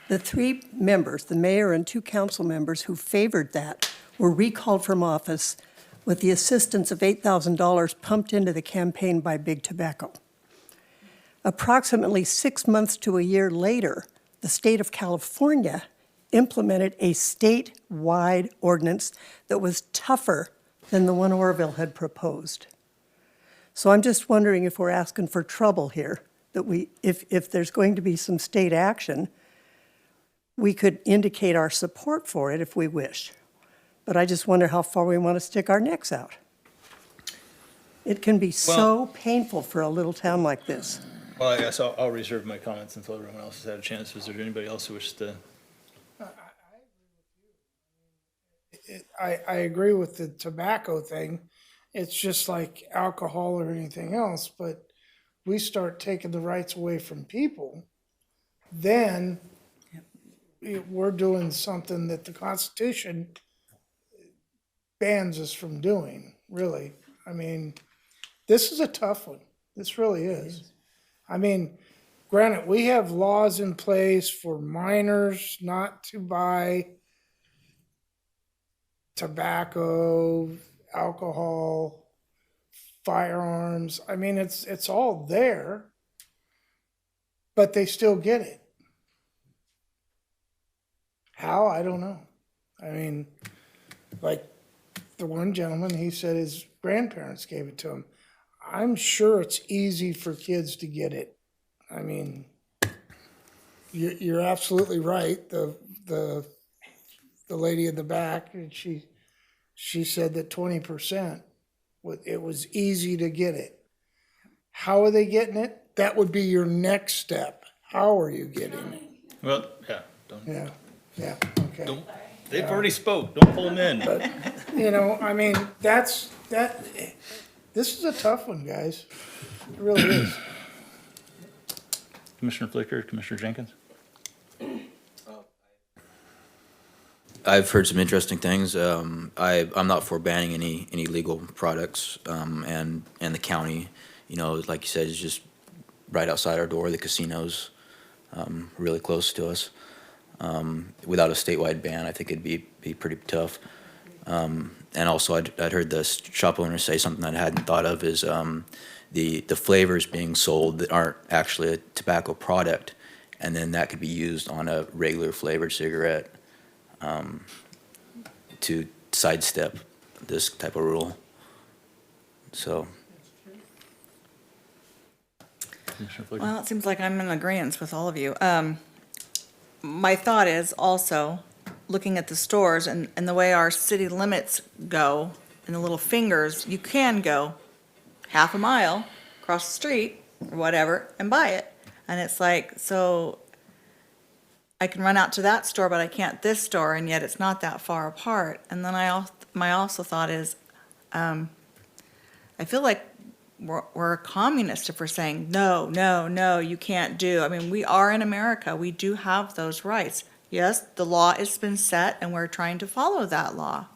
The 3 members, the mayor and 2 council members who favored that, were recalled from office with the assistance of $8,000 pumped into the campaign by Big Tobacco. Approximately 6 months to a year later, the state of California implemented a statewide ordinance that was tougher than the one Oroville had proposed. So I'm just wondering if we're asking for trouble here, that if there's going to be some state action, we could indicate our support for it if we wish. But I just wonder how far we want to stick our necks out. It can be so painful for a little town like this. Well, I guess I'll reserve my comments until everyone else has had a chance. Is there anybody else who wishes to? I agree with the tobacco thing. It's just like alcohol or anything else, but we start taking the rights away from people, then we're doing something that the Constitution bans us from doing, really. I mean, this is a tough one. This really is. I mean, granted, we have laws in place for minors not to buy tobacco, alcohol, firearms. I mean, it's all there, but they still get it. How? I don't know. I mean, like the one gentleman, he said his grandparents gave it to him. I'm sure it's easy for kids to get it. I mean, you're absolutely right. The lady in the back, and she said that 20%, it was easy to get it. How are they getting it? That would be your next step. How are you getting it? Well, yeah. Yeah, okay. They've already spoke. Don't pull them in. But, I mean, this is a tough one, guys. It really is. Commissioner Flicker, Commissioner Jenkins? I've heard some interesting things. I'm not for banning any legal products, and the county, like you said, is just right outside our door, the casinos, really close to us. Without a statewide ban, I think it'd be pretty tough. And also, I'd heard the shop owner say something that I hadn't thought of is the flavors being sold that aren't actually a tobacco product, and then that could be used on a regular flavored cigarette to sidestep this type of rule. So. Well, it seems like I'm in agreement with all of you. My thought is also, looking at the stores and the way our city limits go, and the little fingers, you can go half a mile across the street, or whatever, and buy it. And it's like, so I can run out to that store, but I can't this store, and yet it's not that far apart. And then my also thought is, I feel like we're a communist if we're saying, no, no, no, you can't do. I mean, we are in America. We do have those rights. Yes, the law has been set, and we're trying to follow that law.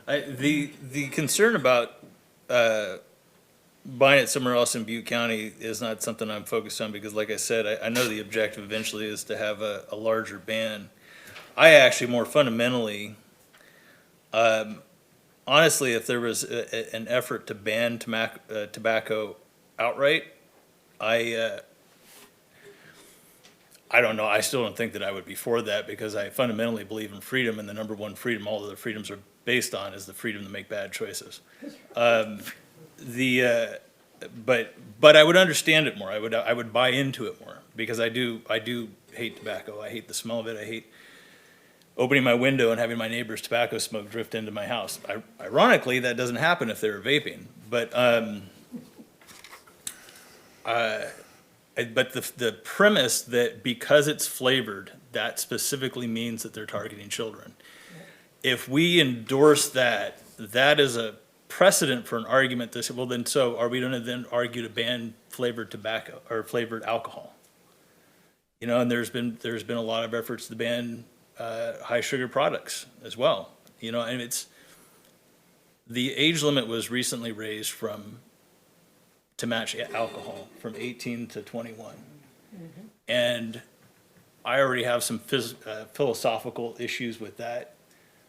The concern about buying it somewhere else in Butte County is not something I'm focused on, because like I said, I know the objective eventually is to have a larger ban. I actually more fundamentally, honestly, if there was an effort to ban tobacco outright, I don't know. I still don't think that I would be for that, because I fundamentally believe in freedom, and the number one freedom all of the freedoms are based on is the freedom to make bad choices. But I would understand it more. I would buy into it more, because I do hate tobacco. I hate the smell of it. I hate opening my window and having my neighbor's tobacco smoke drift into my house. Ironically, that doesn't happen if they're vaping. But the premise that because it's flavored, that specifically means that they're targeting children. If we endorse that, that is a precedent for an argument that, well, then so are we going to then argue to ban flavored tobacco or flavored alcohol? You know, and there's been a lot of efforts to ban high sugar products as well. You know, and the age limit was recently raised to match alcohol from 18 to 21. Mm-hmm. And I already have some philosophical issues with that.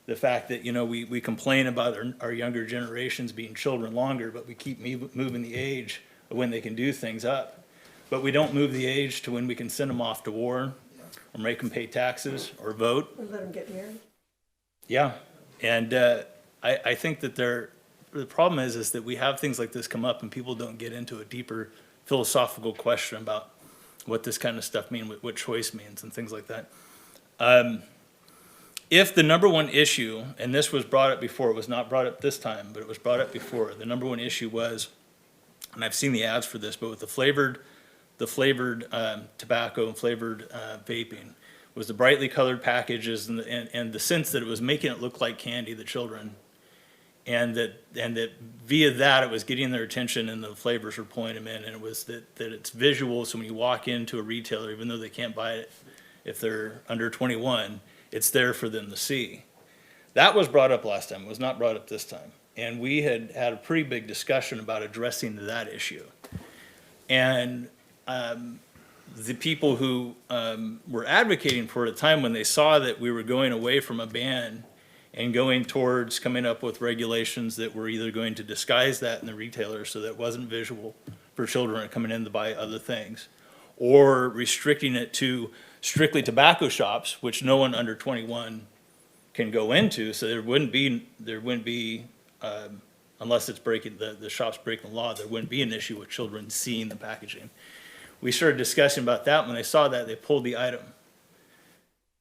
The fact that, you know, we complain about our younger generations being children longer, but we keep moving the age of when they can do things up. But we don't move the age to when we can send them off to war, or make them pay taxes, or vote. Or let them get married. Yeah, and I think that the problem is that we have things like this come up and people don't get into a deeper philosophical question about what this kind of stuff means, what choice means, and things like that. If the number one issue, and this was brought up before, it was not brought up this time, but it was brought up before, the number one issue was, and I've seen the ads for this, but with the flavored tobacco and flavored vaping, was the brightly colored packages and the sense that it was making it look like candy to children, and that via that it was getting their attention and the flavors were pulling them in, and it was that it's visual. So when you walk into a retailer, even though they can't buy it if they're under 21, it's there for them to see. That was brought up last time. It was not brought up this time, and we had a pretty big discussion about addressing that issue. And the people who were advocating for it at the time, when they saw that we were going away from a ban and going towards coming up with regulations that were either going to disguise that in the retailers so that it wasn't visual for children coming in to buy other things, or restricting it to strictly tobacco shops, which no one under 21 can go into, so there wouldn't be unless it's breaking the shop's breaking the law, there wouldn't be an issue with children seeing the packaging. We started discussing about that. When they saw that, they pulled the item,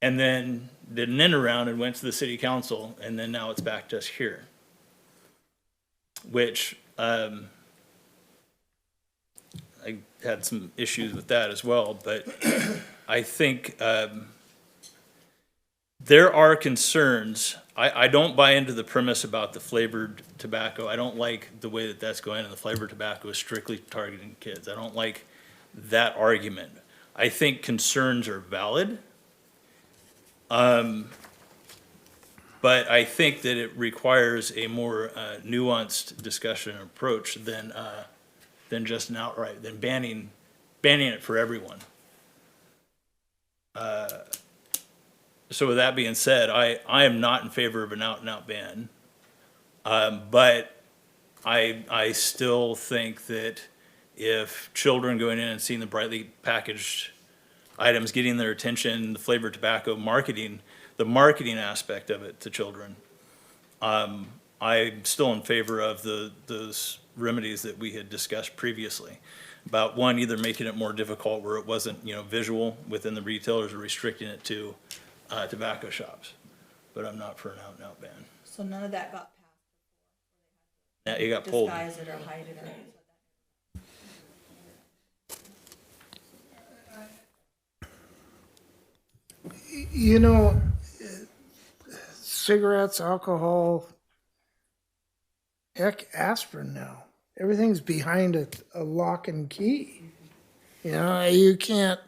and then did an end around and went to the city council, and then now it's back to us here, which I had some issues with that as well. But I think there are concerns. I don't buy into the premise about the flavored tobacco. I don't like the way that that's going, and the flavored tobacco is strictly targeting kids. I don't like that argument. I think concerns are valid. But I think that it requires a more nuanced discussion and approach than just an outright, than banning it for everyone. So with that being said, I am not in favor of an out-and-out ban. But I still think that if children going in and seeing the brightly packaged items getting their attention, the flavored tobacco marketing, the marketing aspect of it to children, I'm still in favor of those remedies that we had discussed previously. About one, either making it more difficult where it wasn't, visual within the retailers, or restricting it to tobacco shops. But I'm not for an out-and-out ban. So none of that got Yeah, it got pulled. disguise it or hide it or. You know, cigarettes, alcohol, heck, aspirin now. Everything's behind a lock and key. You can't,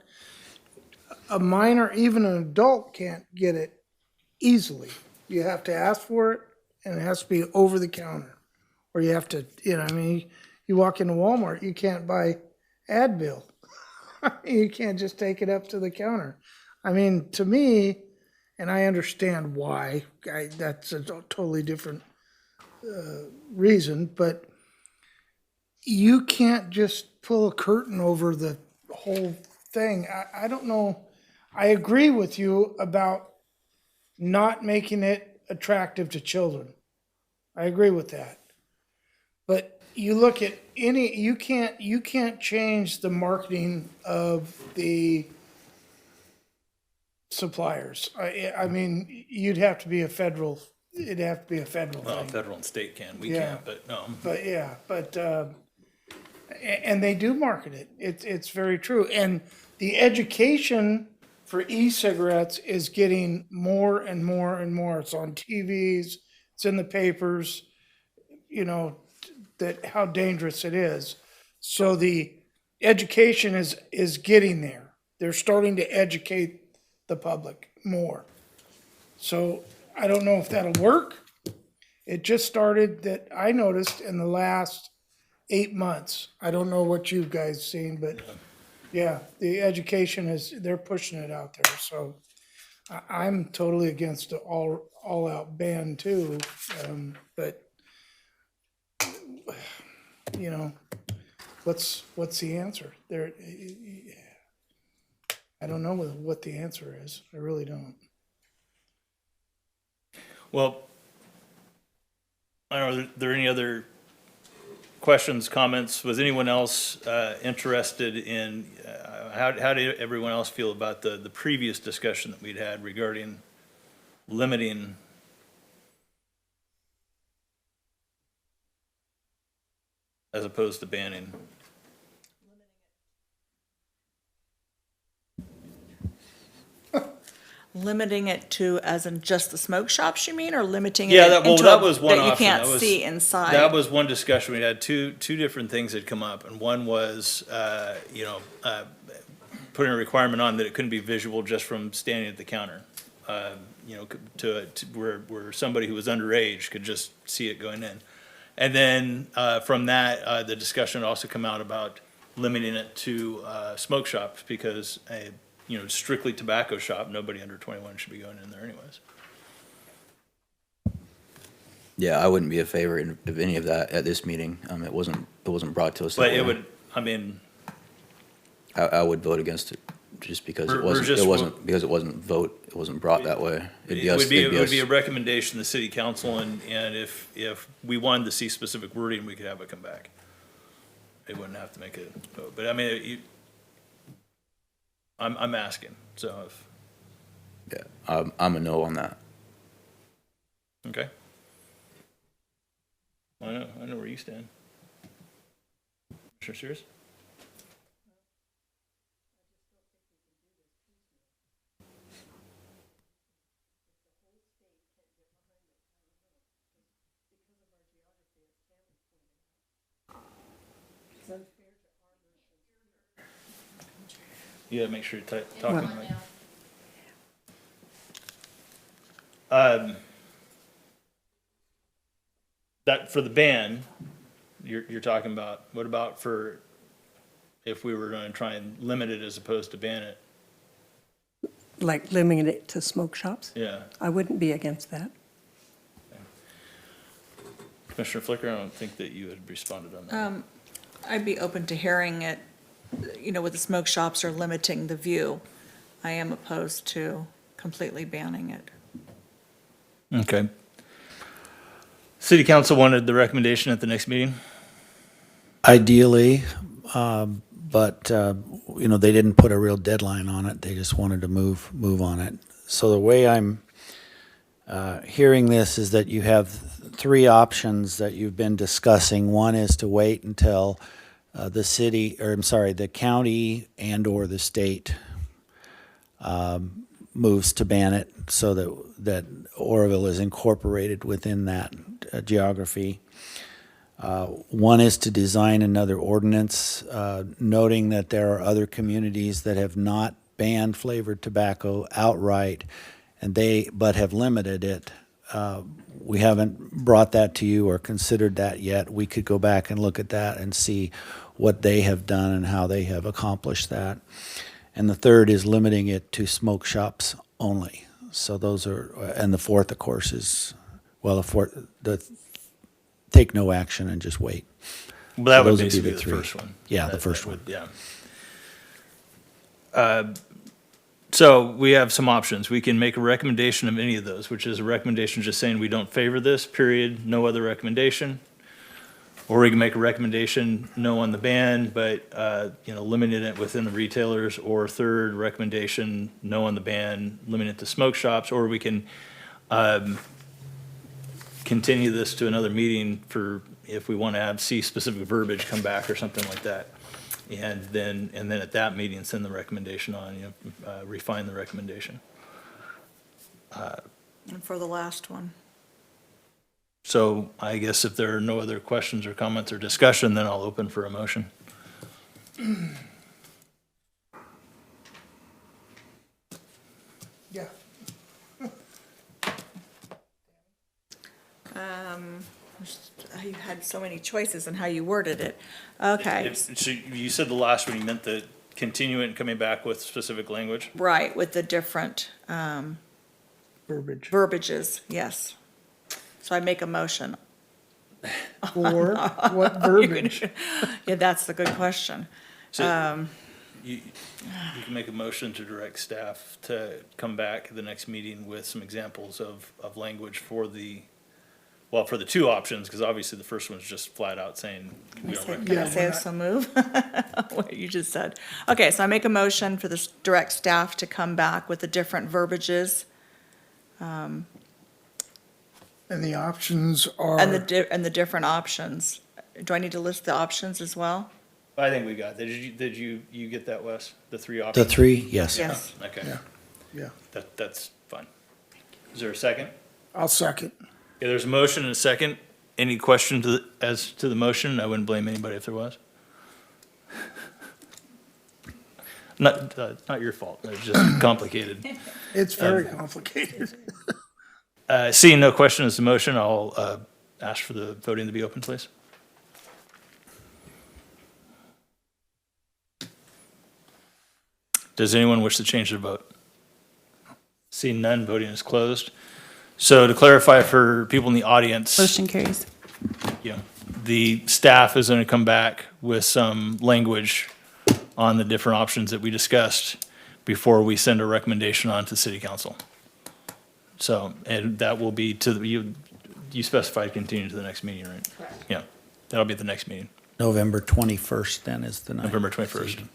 a minor, even an adult can't get it easily. You have to ask for it, and it has to be over the counter. Or you have to, you walk into Walmart, you can't buy Advil. You can't just take it up to the counter. To me, and I understand why, that's a totally different reason, but you can't just pull a curtain over the whole thing. I don't know. I agree with you about not making it attractive to children. I agree with that. But you look at you can't change the marketing of the suppliers. It'd have to be a federal Well, thing. federal and state can, we Yeah. can't, but no. And they do market it. It's very true. And the education for e-cigarettes is getting more and more and more. It's on TVs, it's in the papers, that how dangerous it is. So the education is getting there. They're starting to educate the public more. So I don't know if that'll work. It just started that I noticed in the last 8 months. I don't know what you guys seen, but yeah, the education they're pushing it out there. So I'm totally against the all out ban too. But what's the answer? I don't know what the answer is. I really don't. Well, I don't know, are there any other questions, comments? Was anyone else interested in, how did everyone else feel about the previous discussion that we'd had regarding limiting as opposed to banning? Limiting it to, as in just the smoke shops, you mean, or limiting it Yeah, that into was one that you option. can't That was- see inside? That was one discussion. We had two different things that come up, and one was, putting a requirement on that it couldn't be visual just from standing at the counter. To where somebody who was underage could just see it going in. And then, from that, the discussion would also come out about limiting it to, smoke shops, because strictly tobacco shop, nobody under 21 should be going in there anyways. Yeah, I wouldn't be in favor of any of that at this meeting. It wasn't brought to us. But that it way. would, I would vote against it just because We're just- it wasn't brought that way. it would be a recommendation to the city council, and if we wanted to see specific wording, we could have it come back. They wouldn't have to make a vote, but I'm asking, so if, Yeah, I'm a no on that. okay. I know where you stand. Sure, serious? You gotta make sure you're talking right. That, for the ban, you're talking about, what about for, if we were gonna try and limit it as opposed to ban it? Like limiting it to smoke shops? Yeah. I wouldn't be against that. Commissioner Flicker, I don't think that you had responded on that. I'd be open to hearing it, with the smoke shops or limiting the view. I am opposed to completely banning it. Okay. City council wanted the recommendation at the next meeting? Ideally, but, they didn't put a real deadline on it. They just wanted to move on it. So the way I'm hearing this is that you have three options that you've been discussing. One is to wait until the county and/or the state moves to ban it so that Oroville is incorporated within that geography. One is to design another ordinance, noting that there are other communities that have not banned flavored tobacco outright, but have limited it. We haven't brought that to you or considered that yet. We could go back and look at that and see what they have done and how they have accomplished that. And the third is limiting it to smoke shops only. So those are, and the fourth, of course, is, take no action and just wait. Well, that So would those basically be the three. first one. Yeah, the That first would- one. Yeah. So we have some options. We can make a recommendation of any of those, which is a recommendation just saying we don't favor this, period, no other recommendation. Or we can make a recommendation, no on the ban, but, limiting it within the retailers. Or third recommendation, no on the ban, limiting it to smoke shops. Or we can continue this to another meeting for, if we want to see specific verbiage come back or something like that. And then at that meeting, send the recommendation on, refine the recommendation. And for the last one. So I guess if there are no other questions or comments or discussion, then I'll open for a motion. Yeah. You had so many choices in how you worded it. Okay, So you said the last one, you meant the continuing and coming back with specific language? right, with the different Verbiage. verbiages, yes. So I make a motion. Or what verbiage? Yeah, that's the good question. So you can make a motion to direct staff to come back at the next meeting with some examples of language for the two options, because obviously the first one's just flat out saying we don't recommend. Can I say so move? What you just said. Okay, so I make a motion for this direct staff to come back with the different verbiages And the options are. and the different options. Do I need to list the options as well? I think we got that. Did you get that, Wes? The three The options? three, yes. Yes. Okay. Yeah. That's fine. Is there a second? I'll second. Yeah, there's a motion and a second. Any question as to the motion? I wouldn't blame anybody if there was. Not your fault. It's just complicated. It's very complicated. Seeing no question as the motion, I'll ask for the voting to be open, please. Does anyone wish to change their vote? Seeing none, voting is closed. So to clarify for people in the audience. Motion carries. Yeah, the staff is going to come back with some language on the different options that we discussed before we send a recommendation on to city council. So, and that will be you specified continue to the next meeting, right? Correct. Yeah, that'll be the next meeting, November 21st then is the night. November 21st. Can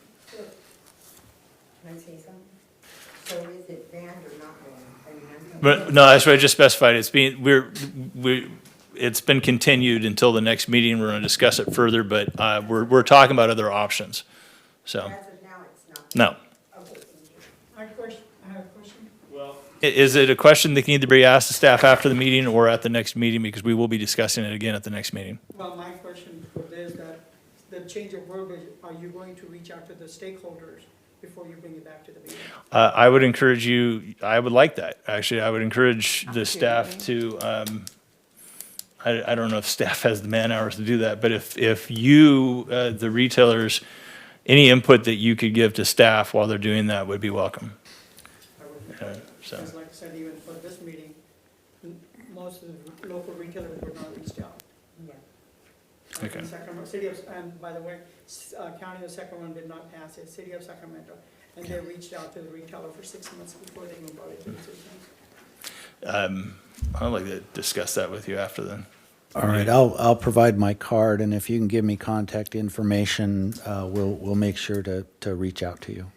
I say something? So is it banned or not banned? But no, that's what I just specified. It's it's been continued until the next meeting. We're going to discuss it further, but we're talking about other options. So, As of now, it's not. no. Okay, thank you. I have a question. Is it a question that can either be asked to staff after the meeting or at the next meeting, because we will be discussing it again at the next meeting? Well, my question for this, that the change of verbiage, are you going to reach out to the stakeholders before you bring it back to the meeting? I would encourage you, I would like that, actually. I would encourage the staff to, I don't know if staff has the man hours to do that, but if you, the retailers, any input that you could give to staff while they're doing that would be welcome. So, Because like I said, even for this meeting, most of the local retailers were not reached out. okay. Sacramento, city of, and by the way, County of Sacramento did not pass it, City of Sacramento, and they reached out to the retailer for 6 months before they even brought it to the city council. I'd like to discuss that with you after then. All right, I'll provide my card, and if you can give me contact information, we'll make sure to reach out to you.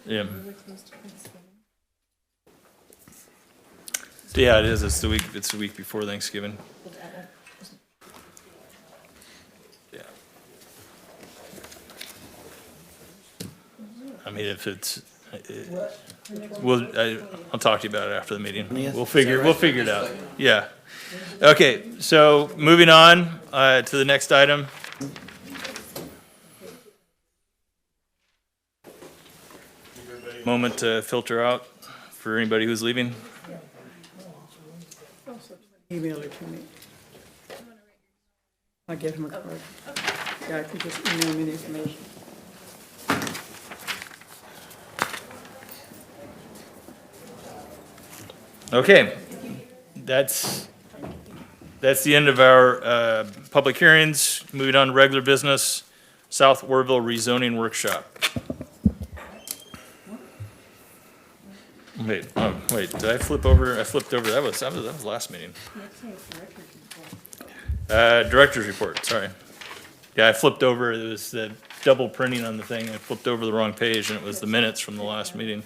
Yeah. Yeah, it is. It's the week before Thanksgiving. Yeah. I mean, if it's, I'll talk to you about it after the meeting. We'll figure it out. Yeah. Okay, so moving on to the next item. Moment to filter out for anybody who's leaving. Email it to me. I'll get him a card. Yeah, I can just email me the information. Okay, that's the end of our public hearings. Moving on to regular business, South Oroville rezoning workshop. Wait, did I flip over? I flipped over, that was last meeting. Director's report, sorry. Yeah, I flipped over, it was the double printing on the thing, I flipped over the wrong page, and it was the minutes from the last meeting.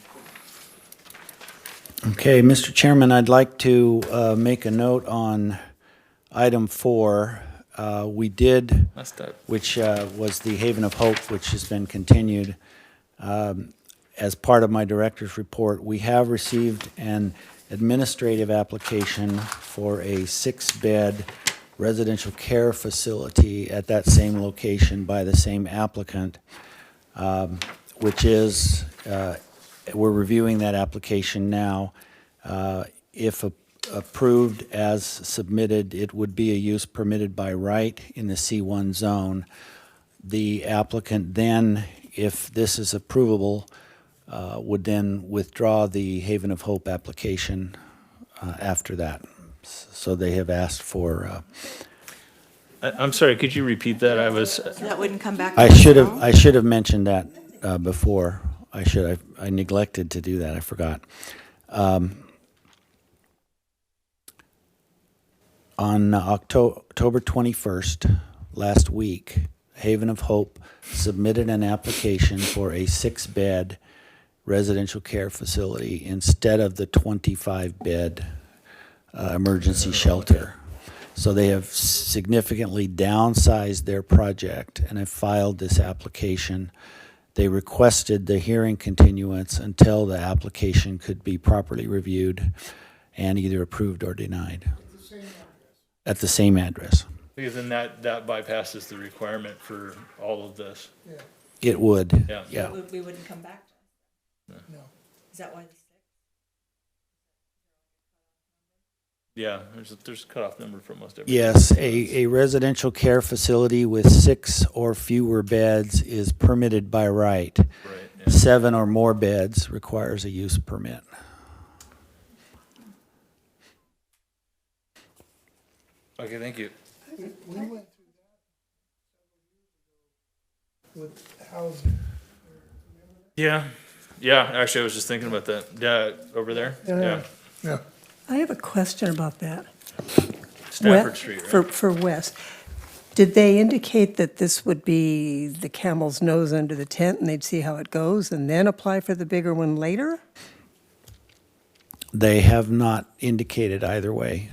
Okay, Mr. Chairman, I'd like to make a note on item 4. We did, which was the Haven of Hope, which has been continued. As part of my director's report, we have received an administrative application for a 6-bed residential care facility at that same location by the same applicant, which is, we're reviewing that application now. If approved as submitted, it would be a use permitted by right in the C1 zone. The applicant then, if this is approvable, would then withdraw the Haven of Hope application after that. So they have asked for. I'm sorry, could you repeat that? That wouldn't come back. I should have mentioned that before. I neglected to do that. I forgot. On October 21st, last week, Haven of Hope submitted an application for a 6-bed residential care facility instead of the 25-bed emergency shelter. So they have significantly downsized their project and have filed this application. They requested the hearing continuance until the application could be properly reviewed and either approved or denied. At the same address. Because then that bypasses the requirement for all of this. It would, Yeah. yeah. We wouldn't come back. No. Is that why? Yeah, there's a cutoff number for most everything. Yes, a residential care facility with 6 or fewer beds is permitted by right. Right, yeah. 7 or more beds requires a use permit. Okay, thank you. We went through that with housing. Yeah, actually, I was just thinking about that. Yeah, over there? Yeah. I have a question about that. Stafford Street, right? For West. Did they indicate that this would be the camel's nose under the tent and they'd see how it goes and then apply for the bigger one later? They have not indicated either way.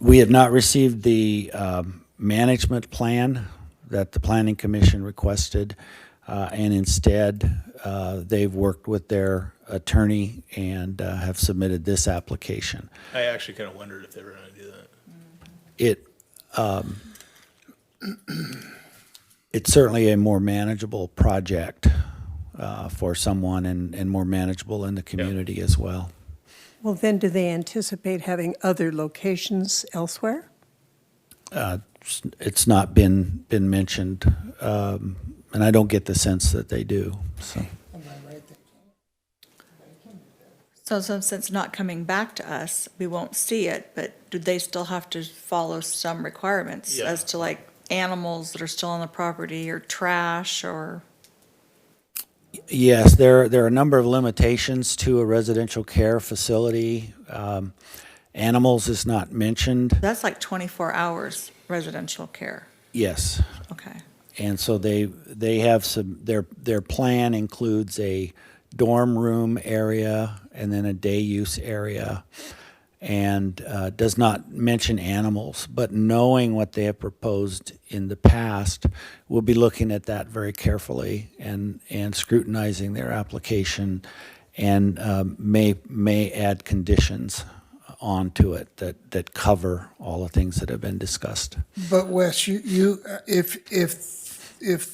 We have not received the management plan that the Planning Commission requested, and instead they've worked with their attorney and have submitted this application. I actually kind of wondered if they were going to do that. it's certainly a more manageable project for someone and more manageable in the community as well. Well, then, do they anticipate having other locations elsewhere? It's not been mentioned, and I don't get the sense that they do, so. So since it's not coming back to us, we won't see it, but do they still have to follow some requirements Yeah. as to like animals that are still on the property or trash or? Yes, there are a number of limitations to a residential care facility. Animals is not mentioned. That's like 24 hours residential care. Yes. Okay. And so they have some, their plan includes a dorm room area and then a day use area, and does not mention animals. But knowing what they have proposed in the past, we'll be looking at that very carefully and scrutinizing their application, and may add conditions onto it that cover all the things that have been discussed. But Wes, if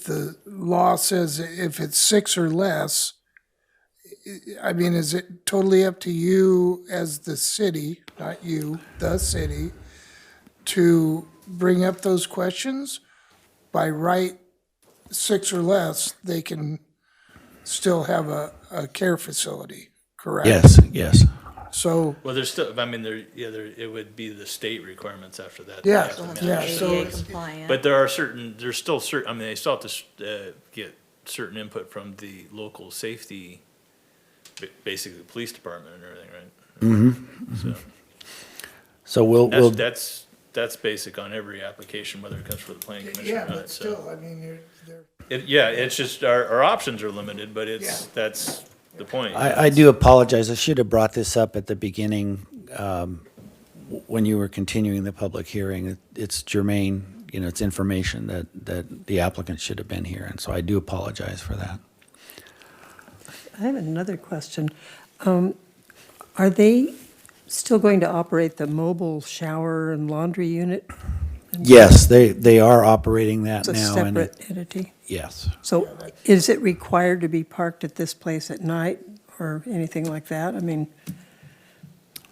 the law says if it's 6 or less, I mean, is it totally up to you as the city, not you, the city, to bring up those questions? By right, 6 or less, they can still have a care facility, correct? Yes. So, Well, there's still, I mean, it would be the state requirements after that. Yeah, They have to yeah, match. so ADA it's- compliant. But there's still certain, I mean, they still have to get certain input from the local safety, basically the police department and everything, right? So So we'll that's basic on every application, whether it comes for the planning commission yeah, or not, but so. still, I mean, they're, Yeah, it's just, our options are limited, but Yeah. that's the point. I do apologize. I should have brought this up at the beginning when you were continuing the public hearing. It's germane, it's information that the applicant should have been here, and so I do apologize for that. I have another question. Are they still going to operate the mobile shower and laundry unit? Yes, they are operating that It's a now. and separate entity? Yes. So is it required to be parked at this place at night or anything like that? I mean,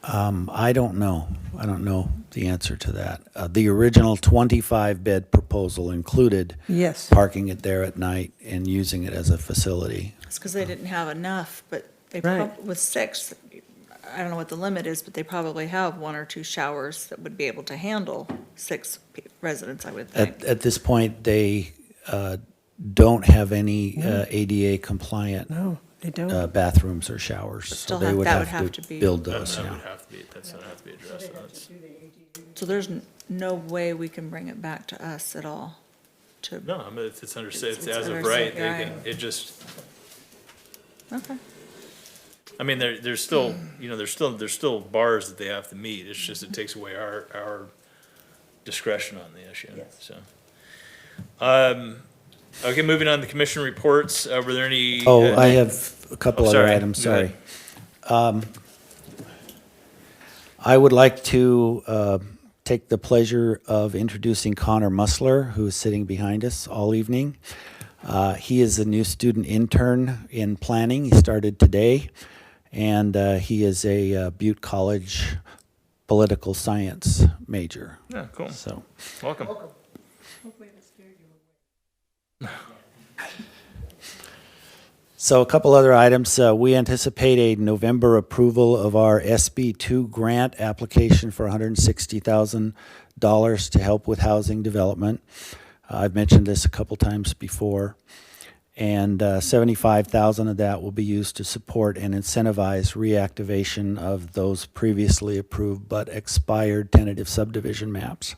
I don't know. I don't know the answer to that. The original 25-bed proposal included yes. parking it there at night and using it as a facility. It's because they didn't have enough, but they, Right. with 6, I don't know what the limit is, but they probably have 1 or 2 showers that would be able to handle 6 residents, I would think. At this point, they don't have any ADA compliant No, they don't. bathrooms or showers. So still they have- would that would have have to to be- build That those, would yeah. have to be, that's gonna have to be addressed. That's- So there's no way we can bring it back to us at all to, No, I mean, it's under, It's as of under right, state, they right. can, it just, okay. I mean, there's still, there's still bars that they have to meet. It's just, it takes away our discretion on the issue, so. Okay, moving on to commission reports. Were there any? I have a couple Oh, other sorry. items, Go ahead. sorry. I would like to take the pleasure of introducing Connor Musler, who is sitting behind us all evening. He is a new student intern in planning. He started today, and he is a Butte College political science major. Yeah, cool. So, Welcome. So a couple other items. We anticipate a November approval of our SB2 grant application for $160,000 to help with housing development. I've mentioned this a couple times before. And $75,000 of that will be used to support and incentivize reactivation of those previously approved but expired tentative subdivision maps.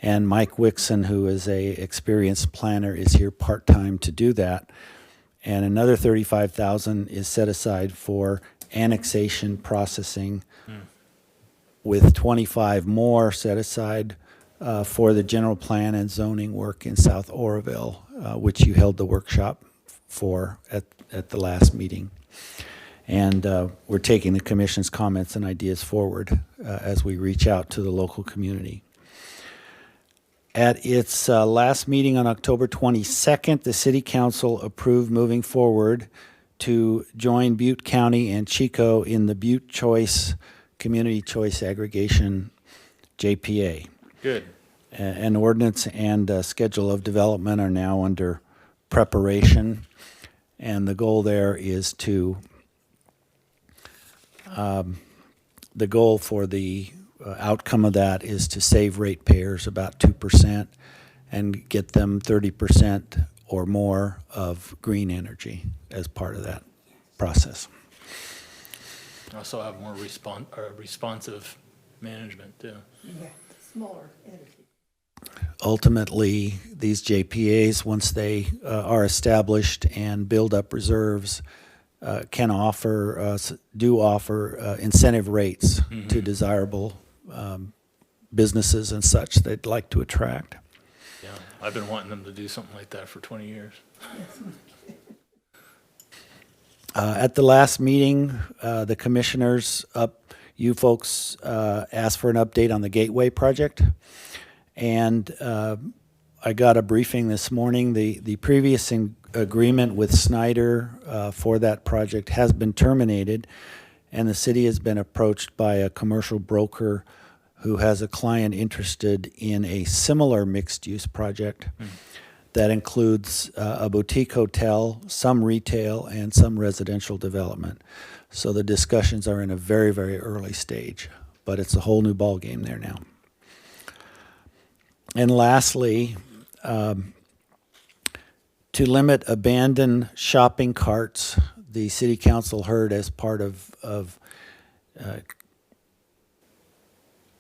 And Mike Wixon, who is a experienced planner, is here part-time to do that. And another $35,000 is set aside for annexation processing, with 25 more set aside for the general plan and zoning work in South Oroville, which you held the workshop for at the last meeting. And we're taking the commission's comments and ideas forward as we reach out to the local community. At its last meeting on October 22nd, the city council approved moving forward to join Butte County and Chico in the Butte Choice Community Choice Aggregation JPA. Good. An ordinance and schedule of development are now under preparation, and the goal there is to, the goal for the outcome of that is to save ratepayers about 2% and get them 30% or more of green energy as part of that process. Also have more responsive management too. Yeah, smaller entity. Ultimately, these JPAs, once they are established and build up reserves, can offer, do offer incentive rates to desirable businesses and such they'd like to attract. Yeah, I've been wanting them to do something like that for 20 years. At the last meeting, the commissioners, you folks asked for an update on the Gateway project. And I got a briefing this morning. The previous agreement with Snyder for that project has been terminated, and the city has been approached by a commercial broker who has a client interested in a similar mixed-use project that includes a boutique hotel, some retail, and some residential development. So the discussions are in a very, very early stage, but it's a whole new ballgame there now. And lastly, to limit abandoned shopping carts, the city council heard as part of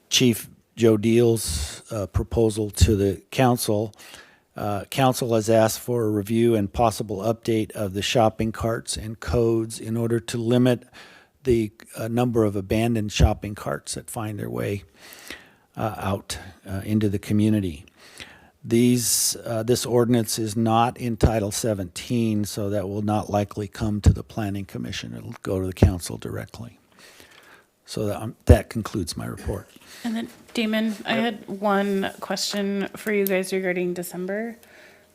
Chief Joe Deal's proposal to the council. Council has asked for a review and possible update of the shopping carts and codes in order to limit the number of abandoned shopping carts that find their way out into the community. This ordinance is not in Title 17, so that will not likely come to the Planning Commission. It'll go to the council directly. So that concludes my report. And then, Damon, I had one question for you guys regarding December.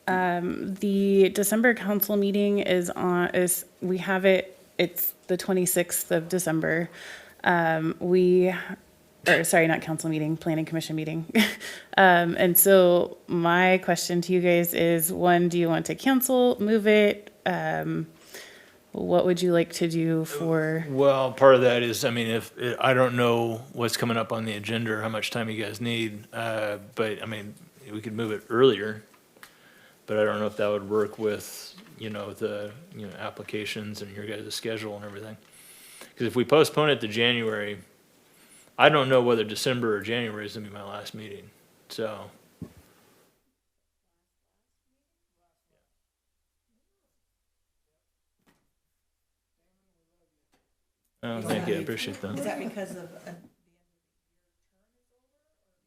The December council meeting it's the 26th of December. Sorry, not council meeting, planning commission meeting. And so my question to you guys is, one, do you want to cancel, move it? What would you like to do for? Well, part of that is, I mean, I don't know what's coming up on the agenda or how much time you guys need, but I mean, we could move it earlier, but I don't know if that would work with, the, applications and your guys' schedule and everything. Because if we postpone it to January, I don't know whether December or January is gonna be my last meeting, so. Oh, thank you, I appreciate that. Is that because of?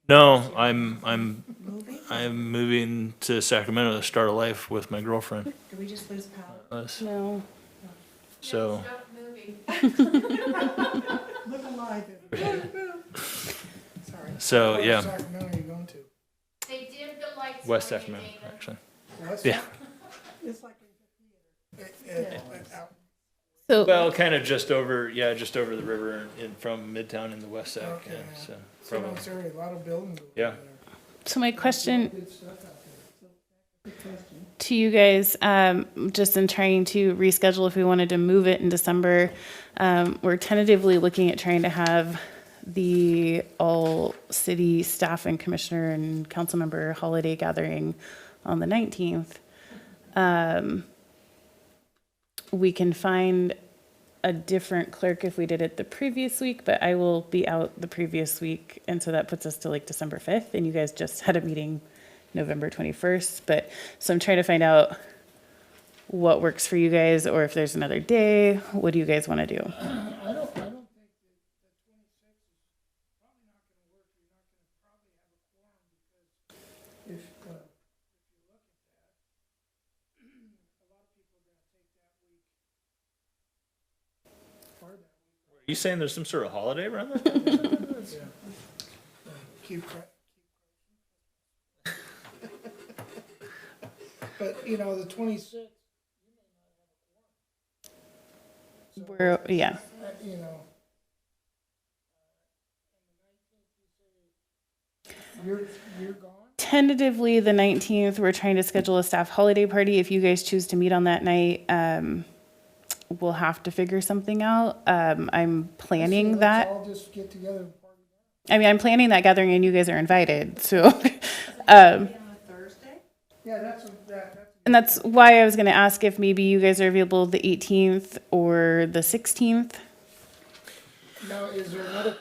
No, I'm moving to Sacramento to start a life with my girlfriend. Did we just lose power? No. So. Look alive. Sorry. So, yeah. What Sacramento are you going to? They dimmed the lights. West Sacramento, actually. West? Yeah. It's like in out. So, Well, kind of just over the river from Midtown in the West Sac. Okay, Yeah, yeah. so So probably. it's area, a lot of buildings over Yeah. there. so my question Good stuff out there. Good question. to you guys, just in trying to reschedule if we wanted to move it in December, we're tentatively looking at trying to have the all city staff and commissioner and council member holiday gathering on the 19th. We can find a different clerk if we did it the previous week, but I will be out the previous week, and so that puts us to like December 5th, and you guys just had a meeting November 21st, so I'm trying to find out what works for you guys, or if there's another day. What do you guys want to do? I don't think that the 26th is probably not gonna work. You're not gonna probably have a quorum because if you look at that, a lot of people are gonna take that week. Or that week. Are you saying there's some sort of holiday around that? Yeah. Keep but, you know, the 26th, We're, yeah. you know. You're gone? Tentatively, the 19th, we're trying to schedule a staff holiday party. If you guys choose to meet on that night, we'll have to figure something out. I'm planning that. Let's all just get together and party. I mean, I'm planning that gathering and you guys are invited, so. Yeah, that's. And that's why I was gonna ask if maybe you guys are available the 18th or the 16th. Now, is there another commission?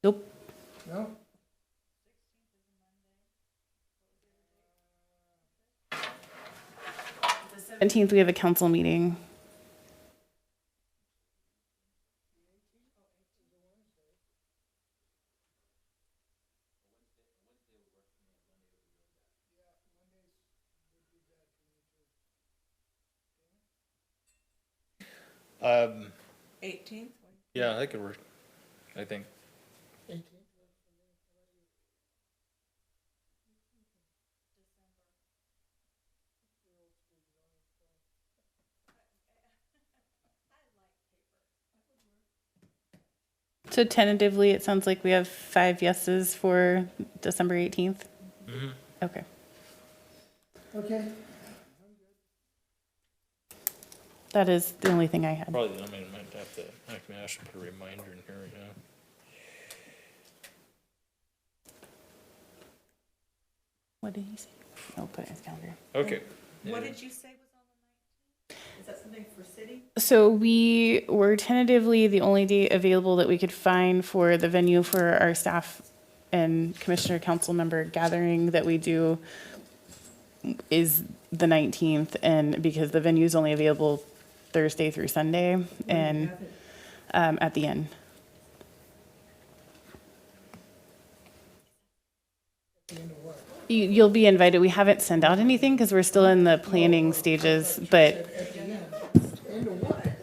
Nope. No? The 17th, we have a council meeting. Um, 18th? yeah, that could work, I think. 18th? So tentatively, it sounds like we have 5 yeses for December 18th. Mm-hmm. Okay. Okay. That is the only thing I had. Probably, I mean, I might have to, I should put a reminder in here right now. What did he say? I'll put it in his calendar. Okay. What did you say was on the 19th? Is that something for city? So we were tentatively the only date available that we could find for the venue for our staff and commissioner council member gathering that we do is the 19th, and because the venue is only available Thursday through Sunday, and at the end. You'll be invited. We haven't sent out anything because we're still in the planning stages, but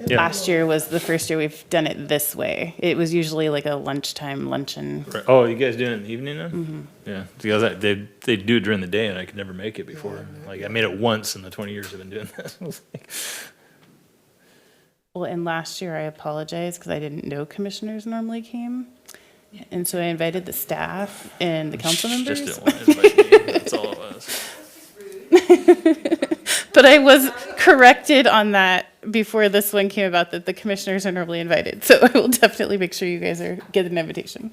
Yeah. last year was the first year we've done it this way. It was usually like a lunchtime luncheon. Right. Oh, you guys doing it in the evening then? Yeah, because they do it during the day and I could never make it before. Like, I made it once in the 20 years I've been doing this. I was like, Well, and last year I apologize because I didn't know commissioners normally came. And so I invited the staff and the council members. just didn't want to invite me. That's all it was. But I was corrected on that before this one came about, that the commissioners are normally invited. So I will definitely make sure you guys get an invitation.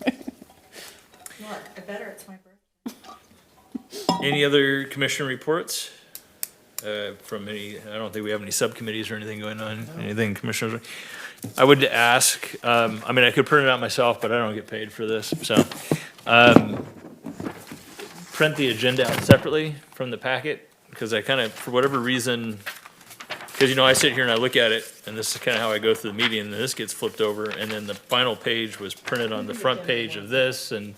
Well, I better, it's my birthday. Any other commission reports? From any, I don't think we have any subcommittees or anything going on, anything commissioners. I would ask, I mean, I could print it out myself, but I don't get paid for this, so. Print the agenda out separately from the packet, because I kind of, for whatever reason, because, you know, I sit here and I look at it, and this is kind of how I go through the meeting, and this gets flipped over, and then the final page was printed on the front page of this, and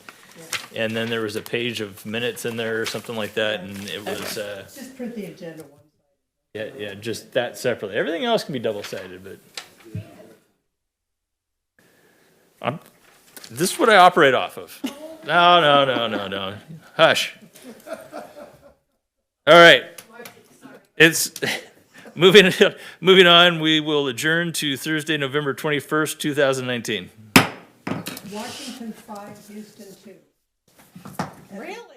then there was a page of minutes in there or something like that, and it was, Just print the agenda one. yeah, just that separately. Everything else can be double-sided, but this is what I operate off of. No. Hush. All right. It's moving on. We will adjourn to Thursday, November 21st, 2019. Washington 5, Houston 2. Really?